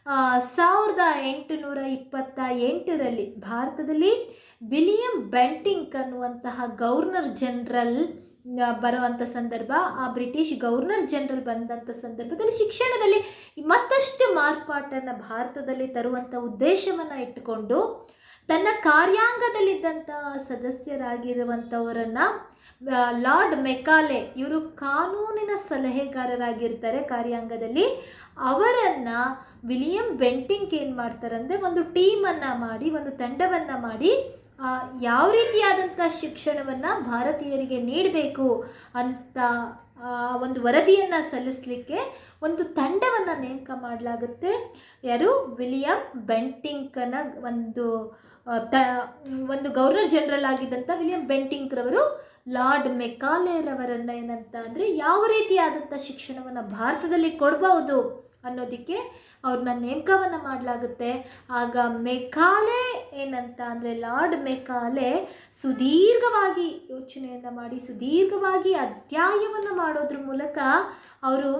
1828ರಲ್ಲಿ ಭಾರತದಲ್ಲಿ ವಿಲಿಯಂ ಬೆಂಟಿಂಕ್ ಅನ್ನುವಂತಹ ಗವರ್ನರ್ ಜನರಲ್ ಬರುವಂಥ ಸಂದರ್ಭ, ಆ ಬ್ರಿಟಿಷ್ ಗವರ್ನರ್ ಜನರಲ್ ಬಂದಂಥ ಸಂದರ್ಭದಲ್ಲಿ ಶಿಕ್ಷಣದಲ್ಲಿ ಮತ್ತಷ್ಟು ಮಾರ್ಪಾಟನ್ನು ಭಾರತದಲ್ಲಿ ತರುವಂಥ ಉದ್ದೇಶವನ್ನು ಇಟ್ಟುಕೊಂಡು ತನ್ನ ಕಾರ್ಯಾಂಗದಲ್ಲಿದ್ದಂಥ ಸದಸ್ಯರಾಗಿರುವಂಥವರನ್ನು ಲಾರ್ಡ್ ಮೆಕಾಲೆ, ಇವರು ಕಾನೂನಿನ ಸಲಹೆಗಾರರಾಗಿರ್ತಾರೆ ಕಾರ್ಯಾಂಗದಲ್ಲಿ, ಅವರನ್ನು ವಿಲಿಯಂ ಬೆಂಟಿಂಕ್ ಏನು ಮಾಡ್ತಾರಂದರೆ ಒಂದು ಟೀಮನ್ನು ಮಾಡಿ, ಒಂದು ತಂಡವನ್ನು ಮಾಡಿ ಯಾವ ರೀತಿಯಾದಂಥ ಶಿಕ್ಷಣವನ್ನು ಭಾರತೀಯರಿಗೆ ನೀಡಬೇಕು ಅಂತ ಒಂದು ವರದಿಯನ್ನು ಸಲ್ಲಿಸಲಿಕ್ಕೆ ಒಂದು ತಂಡವನ್ನು ನೇಮಕ ಮಾಡಲಾಗುತ್ತೆ. ಯಾರು? ವಿಲಿಯಂ ಬೆಂಟಿಂಕನ ಒಂದು ಗವರ್ನರ್ ಜನರಲ್ ಆಗಿದ್ದಂಥ ವಿಲಿಯಂ ಬೆಂಟಿಂಕ್ರವರು ಲಾರ್ಡ್ ಮೆಕಾಲೆರವರನ್ನು ಏನಂತ ಅಂದರೆ ಯಾವ ರೀತಿಯಾದಂಥ ಶಿಕ್ಷಣವನ್ನು ಭಾರತದಲ್ಲಿ ಕೊಡ್ಬೋದು ಅನ್ನೋದಕ್ಕೆ ಅವ್ರನ್ನ ನೇಮಕವನ್ನು ಮಾಡಲಾಗುತ್ತೆ. ಆಗ ಮೆಕಾಲೆ ಏನಂತ ಅಂದರೆ, ಲಾರ್ಡ್ ಮೆಕಾಲೆ ಸುದೀರ್ಘವಾಗಿ ಯೋಚನೆಯನ್ನು ಮಾಡಿ ಸುದೀರ್ಘವಾಗಿ ಅಧ್ಯಯನವನ್ನು ಮಾಡೋದ್ರ ಮೂಲಕ ಅವರು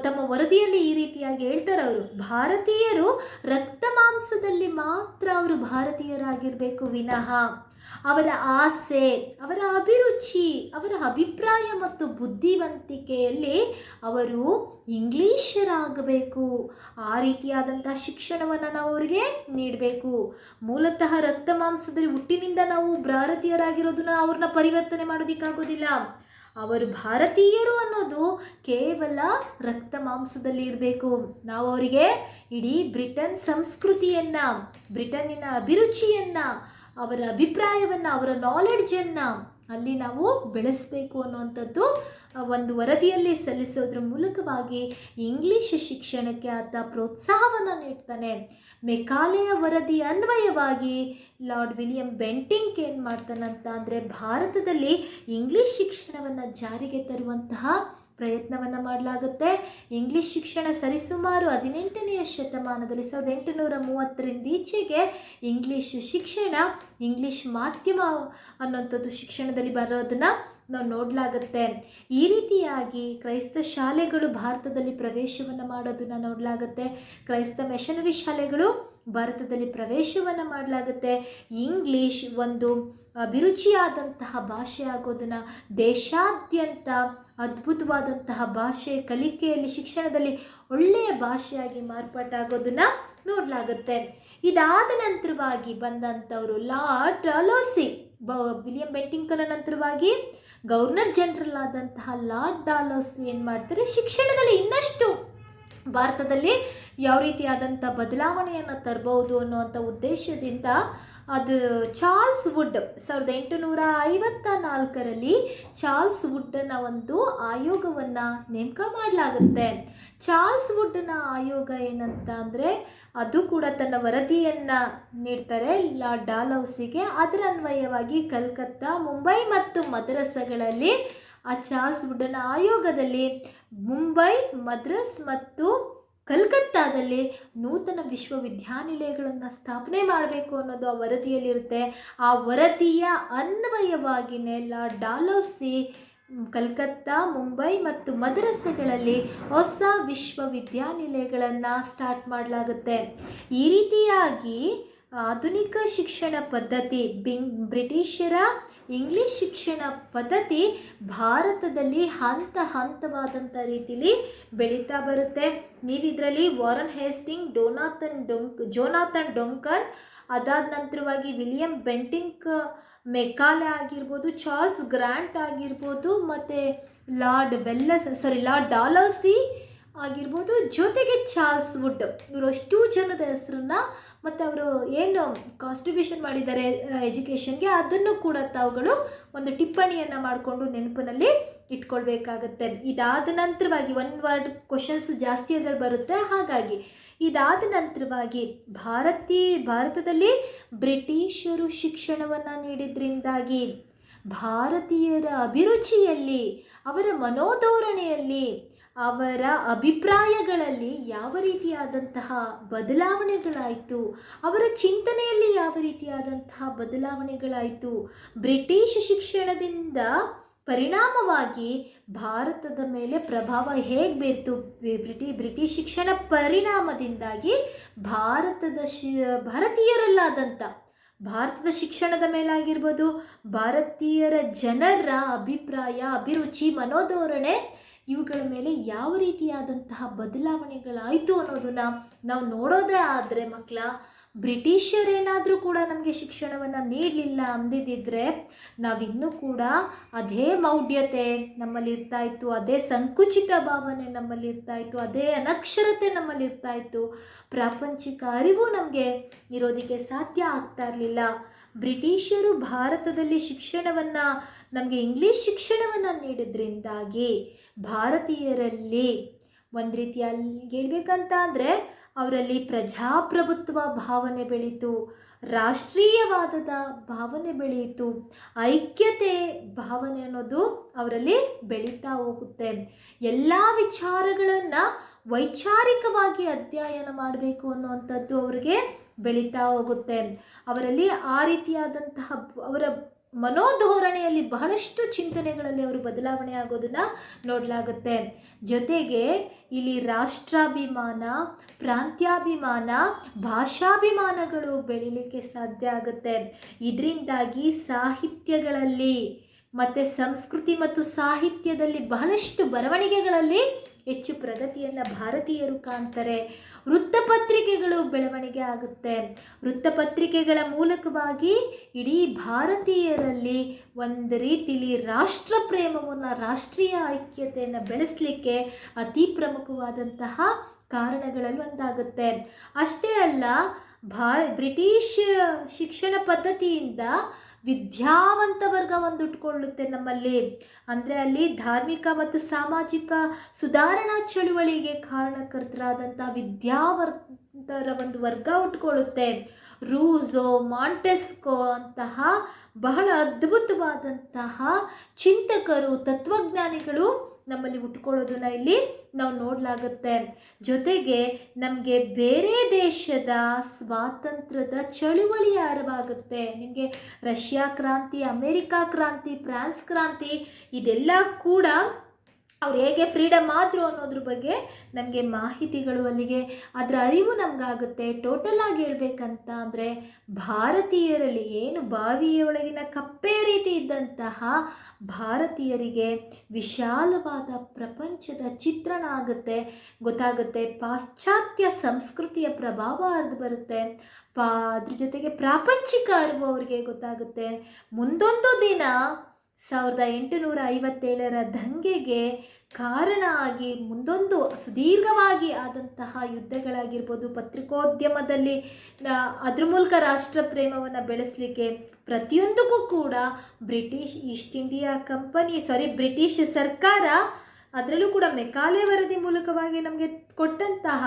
ತಮ್ಮ ವರದಿಯಲ್ಲಿ ಈ ರೀತಿಯಾಗಿ ಹೇಳ್ತಾರೆ, ಅವರು ಭಾರತೀಯರು ರಕ್ತ ಮಾಂಸದಲ್ಲಿ ಮಾತ್ರ ಅವರು ಭಾರತೀಯರಾಗಿರಬೇಕು ವಿನಃ ಅವರ ಆಸೆ, ಅವರ ಅಭಿರುಚಿ, ಅವರ ಅಭಿಪ್ರಾಯ ಮತ್ತು ಬುದ್ಧಿವಂತಿಕೆಯಲ್ಲಿ ಅವರು ಇಂಗ್ಲೀಷರಾಗಬೇಕು. ಆ ರೀತಿಯಾದಂಥ ಶಿಕ್ಷಣವನ್ನು ನಾವು ಅವರಿಗೆ ನೀಡಬೇಕು. ಮೂಲತಃ ರಕ್ತ ಮಾಂಸದಲ್ಲಿ ಹುಟ್ಟಿನಿಂದ ನಾವು ಭಾರತೀಯರಾಗಿರೋದನ್ನ ಅವ್ರನ್ನ ಪರಿವರ್ತನೆ ಮಾಡೋದಕ್ಕಾಗೋದಿಲ್ಲ. ಅವರು ಭಾರತೀಯರು ಅನ್ನೋದು ಕೇವಲ ರಕ್ತ ಮಾಂಸದಲ್ಲಿ ಇರಬೇಕು. ನಾವು ಅವರಿಗೆ ಇಡೀ ಬ್ರಿಟನ್ ಸಂಸ್ಕೃತಿಯನ್ನು, ಬ್ರಿಟನ್ನಿನ ಅಭಿರುಚಿಯನ್ನು, ಅವರ ಅಭಿಪ್ರಾಯವನ್ನು, ಅವರ ನಾಲೆಡ್ಜನ್ನು ಅಲ್ಲಿ ನಾವು ಬೆಳೆಸಬೇಕು ಅನ್ನುವಂಥದ್ದು ಒಂದು ವರದಿಯಲ್ಲಿ ಸಲ್ಲಿಸೋದ್ರ ಮೂಲಕವಾಗಿ ಇಂಗ್ಲೀಷ್ ಶಿಕ್ಷಣಕ್ಕೆ ಆತ ಪ್ರೋತ್ಸಾಹವನ್ನು ನೀಡ್ತಾನೆ. ಮೆಕಾಲೆಯ ವರದಿ ಅನ್ವಯವಾಗಿ ಲಾರ್ಡ್ ವಿಲಿಯಂ ಬೆಂಟಿಂಕ್ ಏನು ಮಾಡ್ತಾನಂತ ಅಂದರೆ ಭಾರತದಲ್ಲಿ ಇಂಗ್ಲೀಷ್ ಶಿಕ್ಷಣವನ್ನು ಜಾರಿಗೆ ತರುವಂತಹ ಪ್ರಯತ್ನವನ್ನು ಮಾಡಲಾಗುತ್ತೆ. ಇಂಗ್ಲೀಷ್ ಶಿಕ್ಷಣ ಸರಿಸುಮಾರು 18ನೇ ಶತಮಾನದಲ್ಲಿ 1830ರಿಂದ ಈಚೆಗೆ ಇಂಗ್ಲೀಷ್ ಶಿಕ್ಷಣ, ಇಂಗ್ಲೀಷ್ ಮಾಧ್ಯಮ ಅನ್ನೋಂಥದ್ದು ಶಿಕ್ಷಣದಲ್ಲಿ ಬರೋದನ್ನು ನಾವು ನೋಡಲಾಗುತ್ತೆ. ಈ ರೀತಿಯಾಗಿ ಕ್ರೈಸ್ತ ಶಾಲೆಗಳು ಭಾರತದಲ್ಲಿ ಪ್ರವೇಶವನ್ನು ಮಾಡೋದನ್ನು ನೋಡಲಾಗುತ್ತೆ. ಕ್ರೈಸ್ತ ಮಿಷನರಿ ಶಾಲೆಗಳು ಭಾರತದಲ್ಲಿ ಪ್ರವೇಶವನ್ನು ಮಾಡಲಾಗುತ್ತೆ. ಇಂಗ್ಲೀಷ್ ಒಂದು ಅಭಿರುಚಿಯಾದಂತಹ ಭಾಷೆ ಆಗೋದನ್ನು, ದೇಶಾದ್ಯಂತ ಅದ್ಭುತವಾದಂತಹ ಭಾಷೆ ಕಲಿಕೆಯಲ್ಲಿ, ಶಿಕ್ಷಣದಲ್ಲಿ ಒಳ್ಳೆಯ ಭಾಷೆಯಾಗಿ ಮಾರ್ಪಾಟಾಗೋದನ್ನು ನೋಡಲಾಗುತ್ತೆ. ಇದಾದ ನಂತರವಾಗಿ ಬಂದಂಥವರು ಲಾರ್ಡ್ ಡಾಲೌಸಿ, ವಿಲಿಯಂ ಬೆಂಟಿಂಕನ ನಂತರವಾಗಿ ಗವರ್ನರ್ ಜನರಲ್ ಆದಂತಹ ಲಾರ್ಡ್ ಡಾಲೌಸಿ ಏನು ಮಾಡ್ತಾರೆ, ಶಿಕ್ಷಣದಲ್ಲಿ ಇನ್ನಷ್ಟು ಭಾರತದಲ್ಲಿ ಯಾವ ರೀತಿಯಾದಂಥ ಬದಲಾವಣೆಯನ್ನು ತರಬಹುದು ಅನ್ನುವಂಥ ಉದ್ದೇಶದಿಂದ ಅದು ಚಾರ್ಲ್ಸ್ ವುಡ್ 1854ರಲ್ಲಿ ಚಾರ್ಲ್ಸ್ ವುಡ್ನ ಒಂದು ಆಯೋಗವನ್ನು ನೇಮಕ ಮಾಡಲಾಗುತ್ತೆ. ಚಾರ್ಲ್ಸ್ ವುಡ್ನ ಆಯೋಗ ಏನಂತ ಅಂದರೆ ಅದು ಕೂಡ ತನ್ನ ವರದಿಯನ್ನು ನೀಡ್ತಾರೆ ಲಾರ್ಡ್ ಡಾಲೌಸಿಗೆ. ಅದರ ಅನ್ವಯವಾಗಿ ಕಲ್ಕತ್ತಾ, ಮುಂಬೈ ಮತ್ತು ಮದ್ರಾಸ್ಗಳಲ್ಲಿ ಆ ಚಾರ್ಲ್ಸ್ ವುಡ್ನ ಆಯೋಗದಲ್ಲಿ ಮುಂಬೈ, ಮದ್ರಾಸ್ ಮತ್ತು ಕಲ್ಕತ್ತಾದಲ್ಲಿ ನೂತನ ವಿಶ್ವವಿದ್ಯಾನಿಲಯಗಳನ್ನು ಸ್ಥಾಪನೆ ಮಾಡಬೇಕು ಅನ್ನೋದು ಆ ವರದಿಯಲ್ಲಿರುತ್ತೆ. ಆ ವರದಿಯ ಅನ್ವಯವಾಗಿಯೇ ಲಾರ್ಡ್ ಡಾಲೌಸಿ ಕಲ್ಕತ್ತಾ, ಮುಂಬೈ ಮತ್ತು ಮದ್ರಾಸ್ಗಳಲ್ಲಿ ಹೊಸ ವಿಶ್ವವಿದ್ಯಾನಿಲಯಗಳನ್ನು ಸ್ಟಾರ್ಟ್ ಮಾಡಲಾಗುತ್ತೆ. ಈ ರೀತಿಯಾಗಿ ಆಧುನಿಕ ಶಿಕ್ಷಣ ಪದ್ಧತಿ, ಬ್ರಿಟಿಷರ ಇಂಗ್ಲೀಷ್ ಶಿಕ್ಷಣ ಪದ್ಧತಿ ಭಾರತದಲ್ಲಿ ಹಂತ ಹಂತವಾದಂಥ ರೀತಿಯಲ್ಲಿ ಬೆಳೀತಾ ಬರುತ್ತೆ. ನೀವಿದರಲ್ಲಿ ವಾರನ್ ಹೇಸ್ಟಿಂಗ್, ಜೋನಾಥನ್ ಡೊಂಕನ್, ಅದಾದ ನಂತರವಾಗಿ ವಿಲಿಯಂ ಬೆಂಟಿಂಕ್ ಮೆಕಾಲೆ ಆಗಿರ್ಬೋದು, ಚಾರ್ಲ್ಸ್ ಗ್ರ್ಯಾಂಟ್ ಆಗಿರ್ಬೋದು, ಮತ್ತು ಲಾರ್ಡ್ ಡಾಲೌಸಿ ಆಗಿರ್ಬೋದು, ಜೊತೆಗೆ ಚಾರ್ಲ್ಸ್ ವುಡ್, ಇವರಷ್ಟು ಜನದ ಹೆಸರನ್ನ ಮತ್ತು ಅವರು ಏನು ಕಾಂಟ್ರಿಬ್ಯೂಷನ್ ಮಾಡಿದ್ದಾರೆ ಎಜುಕೇಷನ್ಗೆ ಅದನ್ನು ಕೂಡ ತಾವುಗಳು ಒಂದು ಟಿಪ್ಪಣಿಯನ್ನು ಮಾಡಿಕೊಂಡು ನೆನಪಿನಲ್ಲಿ ಇಟ್ಕೊಳ್ಬೇಕಾಗತ್ತೆ. ಇದಾದ ನಂತರವಾಗಿ ಒನ್ ವರ್ಡ್ ಕ್ವಶನ್ಸ್ ಜಾಸ್ತಿ ಅದರಲ್ಲಿ ಬರುತ್ತೆ. ಹಾಗಾಗಿ ಇದಾದ ನಂತರವಾಗಿ ಭಾರತದಲ್ಲಿ ಬ್ರಿಟಿಷರು ಶಿಕ್ಷಣವನ್ನು ನೀಡಿದ್ರಿಂದಾಗಿ ಭಾರತೀಯರ ಅಭಿರುಚಿಯಲ್ಲಿ, ಅವರ ಮನೋಧೋರಣೆಯಲ್ಲಿ, ಅವರ ಅಭಿಪ್ರಾಯಗಳಲ್ಲಿ ಯಾವ ರೀತಿಯಾದಂತಹ ಬದಲಾವಣೆಗಳಾಯಿತು, ಅವರ ಚಿಂತನೆಯಲ್ಲಿ ಯಾವ ರೀತಿಯಾದಂತಹ ಬದಲಾವಣೆಗಳಾಯಿತು, ಬ್ರಿಟಿಷ್ ಶಿಕ್ಷಣದಿಂದ ಪರಿಣಾಮವಾಗಿ ಭಾರತದ ಮೇಲೆ ಪ್ರಭಾವ ಹೇಗೆ ಬೀರ್ತು, ಬ್ರಿಟಿಷ್ ಶಿಕ್ಷಣ ಪರಿಣಾಮದಿಂದಾಗಿ ಭಾರತೀಯರಲ್ಲಾದಂಥ ಭಾರತದ ಶಿಕ್ಷಣದ ಮೇಲಾಗಿರ್ಬೋದು, ಭಾರತೀಯರ ಜನರ ಅಭಿಪ್ರಾಯ, ಅಭಿರುಚಿ, ಮನೋಧೋರಣೆ ಇವುಗಳ ಮೇಲೆ ಯಾವ ರೀತಿಯಾದಂತಹ ಬದಲಾವಣೆಗಳಾಯಿತು ಅನ್ನೋದನ್ನು ನಾವು ನೋಡೋದೇ ಆದರೆ ಮಕ್ಕಳ, ಬ್ರಿಟಿಷರೇನಾದರೂ ಕೂಡ ನಮಗೆ ಶಿಕ್ಷಣವನ್ನು ನೀಡಲಿಲ್ಲ ಅಂದಿದ್ದರೆ ನಾವಿನ್ನೂ ಕೂಡ ಅದೇ ಮೌಢ್ಯತೆ ನಮ್ಮಲ್ಲಿರ್ತಾಯಿತ್ತು, ಅದೇ ಸಂಕುಚಿತ ಭಾವನೆ ನಮ್ಮಲ್ಲಿರ್ತಾಯಿತ್ತು, ಅದೇ ಅನಕ್ಷರತೆ ನಮ್ಮಲ್ಲಿರ್ತಾಯಿತ್ತು. ಪ್ರಾಪಂಚಿಕ ಅರಿವು ನಮಗೆ ಇರೋದಕ್ಕೆ ಸಾಧ್ಯ ಆಗ್ತಾ ಇರಲಿಲ್ಲ. ಬ್ರಿಟಿಷರು ಭಾರತದಲ್ಲಿ ಶಿಕ್ಷಣವನ್ನು, ನಮಗೆ ಇಂಗ್ಲೀಷ್ ಶಿಕ್ಷಣವನ್ನು ನೀಡಿದ್ರಿಂದಾಗಿ ಭಾರತೀಯರಲ್ಲಿ ಒಂದು ರೀತಿಯಲ್ಲಿ ಹೇಳ್ಬೇಕಂತ ಅಂದರೆ ಅವರಲ್ಲಿ ಪ್ರಜಾಪ್ರಭುತ್ವ ಭಾವನೆ ಬೆಳೀತು, ರಾಷ್ಟ್ರೀಯವಾದದ ಭಾವನೆ ಬೆಳೆಯಿತು, ಐಕ್ಯತೆ ಭಾವನೆ ಅನ್ನೋದು ಅವರಲ್ಲಿ ಬೆಳೀತಾ ಹೋಗುತ್ತೆ. ಎಲ್ಲ ವಿಚಾರಗಳನ್ನು ವೈಚಾರಿಕವಾಗಿ ಅಧ್ಯಯನ ಮಾಡಬೇಕು ಅನ್ನುವಂಥದ್ದು ಅವರಿಗೆ ಬೆಳೀತಾ ಹೋಗುತ್ತೆ. ಅವರಲ್ಲಿ ಆ ರೀತಿಯಾದಂತಹ ಅವರ ಮನೋಧೋರಣೆಯಲ್ಲಿ ಬಹಳಷ್ಟು ಚಿಂತನೆಗಳಲ್ಲಿ ಅವರು ಬದಲಾವಣೆ ಆಗೋದನ್ನು ನೋಡಲಾಗುತ್ತೆ. ಜೊತೆಗೆ ಇಲ್ಲಿ ರಾಷ್ಟ್ರಾಭಿಮಾನ, ಪ್ರಾಂತ್ಯಾಭಿಮಾನ, ಭಾಷಾಭಿಮಾನಗಳು ಬೆಳೀಲಿಕ್ಕೆ ಸಾಧ್ಯ ಆಗುತ್ತೆ. ಇದರಿಂದಾಗಿ ಸಾಹಿತ್ಯಗಳಲ್ಲಿ ಮತ್ತು ಸಂಸ್ಕೃತಿ ಮತ್ತು ಸಾಹಿತ್ಯದಲ್ಲಿ ಬಹಳಷ್ಟು ಬರವಣಿಗೆಗಳಲ್ಲಿ ಹೆಚ್ಚು ಪ್ರಗತಿಯನ್ನು ಭಾರತೀಯರು ಕಾಣ್ತಾರೆ. ವೃತ್ತಪತ್ರಿಕೆಗಳು ಬೆಳವಣಿಗೆ ಆಗುತ್ತೆ. ವೃತ್ತಪತ್ರಿಕೆಗಳ ಮೂಲಕವಾಗಿ ಇಡೀ ಭಾರತೀಯರಲ್ಲಿ ಒಂದು ರೀತಿಲಿ ರಾಷ್ಟ್ರ ಪ್ರೇಮವನ್ನು, ರಾಷ್ಟ್ರೀಯ ಐಕ್ಯತೆಯನ್ನು ಬೆಳೆಸಲಿಕ್ಕೆ ಅತಿ ಪ್ರಮುಖವಾದಂತಹ ಕಾರಣಗಳಲ್ಲಿ ಒಂದಾಗುತ್ತೆ. ಅಷ್ಟೇ ಅಲ್ಲ, ಬ್ರಿಟಿಷ್ ಶಿಕ್ಷಣ ಪದ್ಧತಿಯಿಂದ ವಿದ್ಯಾವಂತ ವರ್ಗ ಒಂದುಟ್ಕೊಳ್ಳುತ್ತೆ ನಮ್ಮಲ್ಲಿ. ಅಂದರೆ ಅಲ್ಲಿ ಧಾರ್ಮಿಕ ಮತ್ತು ಸಾಮಾಜಿಕ ಸುಧಾರಣಾ ಚಳುವಳಿಗೆ ಕಾರಣಕರ್ತರಾದಂಥ ವಿದ್ಯಾವಂತರ ಒಂದು ವರ್ಗ ಉಟ್ಕೊಳ್ಳುತ್ತೆ. ರೂಸೋ, ಮಾಂಟೆಸ್ಕೋ ಅಂತಹ ಬಹಳ ಅದ್ಭುತವಾದಂತಹ ಚಿಂತಕರು, ತತ್ವಜ್ಞಾನಿಗಳು ನಮ್ಮಲ್ಲಿ ಹುಟ್ಕೊಳ್ಳೋದನ್ನ ಇಲ್ಲಿ ನಾವು ನೋಡಲಾಗುತ್ತೆ. ಜೊತೆಗೆ ನಮಗೆ ಬೇರೆ ದೇಶದ ಸ್ವಾತಂತ್ರ್ಯದ ಚಳುವಳಿಯ ಅರಿವಾಗುತ್ತೆ. ನಿಮಗೆ ರಷ್ಯಾ ಕ್ರಾಂತಿ, ಅಮೇರಿಕಾ ಕ್ರಾಂತಿ, ಫ್ರಾನ್ಸ್ ಕ್ರಾಂತಿ ಇದೆಲ್ಲ ಕೂಡ ಅವ್ರು ಹೇಗೆ ಫ್ರೀಡಮ್ ಆದರು ಅನ್ನೋದ್ರ ಬಗ್ಗೆ ನಮಗೆ ಮಾಹಿತಿಗಳು, ಅಲ್ಲಿಗೆ ಅದರ ಅರಿವು ನಮಗಾಗುತ್ತೆ. ಟೋಟಲ್ ಆಗಿ ಹೇಳ್ಬೇಕಂತ ಅಂದರೆ ಭಾರತೀಯರಲ್ಲಿ ಏನು ಬಾವಿಯೊಳಗಿನ ಕಪ್ಪೆ ರೀತಿ ಇದ್ದಂತಹ ಭಾರತೀಯರಿಗೆ ವಿಶಾಲವಾದ ಪ್ರಪಂಚದ ಚಿತ್ರಣ ಗೊತ್ತಾಗುತ್ತೆ. ಪಾಶ್ಚಾತ್ಯ ಸಂಸ್ಕೃತಿಯ ಪ್ರಭಾವ ಅದು ಬರುತ್ತೆ. ಅದ್ರ ಜೊತೆಗೆ ಪ್ರಾಪಂಚಿಕ ಅರಿವು ಅವರಿಗೆ ಗೊತ್ತಾಗುತ್ತೆ. ಮುಂದೊಂದು ದಿನ 1857ರ ದಂಗೆಗೆ ಕಾರಣ ಆಗಿ ಮುಂದೊಂದು ಸುದೀರ್ಘವಾಗಿ ಆದಂತಹ ಯುದ್ಧಗಳಾಗಿರ್ಬೋದು, ಪತ್ರಿಕೋದ್ಯಮದಲ್ಲಿ ಅದ್ರ ಮೂಲಕ ರಾಷ್ಟ್ರ ಪ್ರೇಮವನ್ನು ಬೆಳೆಸಲಿಕ್ಕೆ ಪ್ರತಿಯೊಂದಕ್ಕೂ ಕೂಡ ಬ್ರಿಟಿಷ್ ಸರ್ಕಾರ, ಅದರಲ್ಲೂ ಕೂಡ ಮೆಕಾಲೆ ವರದಿ ಮೂಲಕವಾಗಿ ನಮಗೆ ಕೊಟ್ಟಂತಹ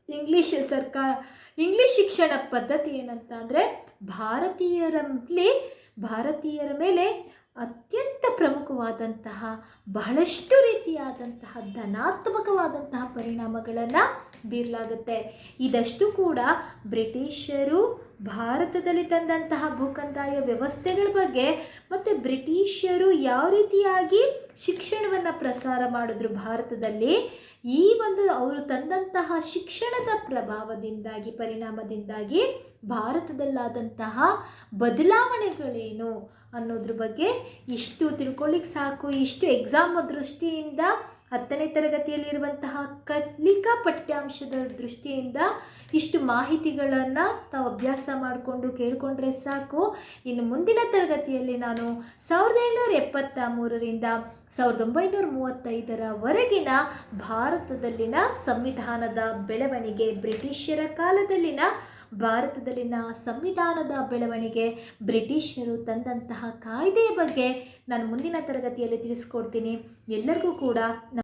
ಇಂಗ್ಲೀಷ್ ಶಿಕ್ಷಣ ಪದ್ಧತಿ ಏನಂತ ಅಂದರೆ ಭಾರತೀಯರ ಮೇಲೆ ಅತ್ಯಂತ ಪ್ರಮುಖವಾದಂತಹ ಬಹಳಷ್ಟು ರೀತಿಯಾದಂತಹ ಧನಾತ್ಮಕವಾದಂತಹ ಪರಿಣಾಮಗಳನ್ನು ಬೀರಲಾಗುತ್ತೆ. ಇದಷ್ಟು ಕೂಡ ಬ್ರಿಟಿಷರು ಭಾರತದಲ್ಲಿ ತಂದಂತಹ ಭೂಕಂದಾಯ ವ್ಯವಸ್ಥೆಗಳ ಬಗ್ಗೆ ಮತ್ತು ಬ್ರಿಟಿಷರು ಯಾವ ರೀತಿಯಾಗಿ ಶಿಕ್ಷಣವನ್ನು ಪ್ರಸಾರ ಮಾಡಿದ್ರು ಭಾರತದಲ್ಲಿ, ಈ ಒಂದು ಅವರು ತಂದಂತಹ ಶಿಕ್ಷಣದ ಪರಿಣಾಮದಿಂದಾಗಿ ಭಾರತದಲ್ಲಾದಂತಹ ಬದಲಾವಣೆಗಳೇನು ಅನ್ನೋದ್ರ ಬಗ್ಗೆ ಇಷ್ಟು ತಿಳ್ಕೊಳ್ಳಿಕ್ಕೆ ಸಾಕು. ಇಷ್ಟು ಎಕ್ಸಾಮ್ ದೃಷ್ಟಿಯಿಂದ 10ನೇ ತರಗತಿಯಲ್ಲಿರುವಂತಹ ಕಲಿಕಾ ಪಠ್ಯಾಂಶದ ದೃಷ್ಟಿಯಿಂದ ಇಷ್ಟು ಮಾಹಿತಿಗಳನ್ನು ತಾವು ಅಭ್ಯಾಸ ಮಾಡಿಕೊಂಡು ಕೇಳಿಕೊಂಡ್ರೆ ಸಾಕು. ಇನ್ನು ಮುಂದಿನ ತರಗತಿಯಲ್ಲಿ ನಾನು 1773ರಿಂದ 1935ರವರೆಗಿನ ಭಾರತದಲ್ಲಿನ ಸಂವಿಧಾನದ ಬೆಳವಣಿಗೆ, ಬ್ರಿಟಿಷರ ಕಾಲದಲ್ಲಿನ ಭಾರತದಲ್ಲಿನ ಸಂವಿಧಾನದ ಬೆಳವಣಿಗೆ, ಬ್ರಿಟಿಷರು ತಂದಂತಹ ಕಾಯ್ದೆಯ ಬಗ್ಗೆ ನಾನು ಮುಂದಿನ ತರಗತಿಯಲ್ಲಿ ತಿಳಿಸ್ಕೊಡ್ತೀನಿ. ಎಲ್ಲರಿಗೂ ಕೂಡ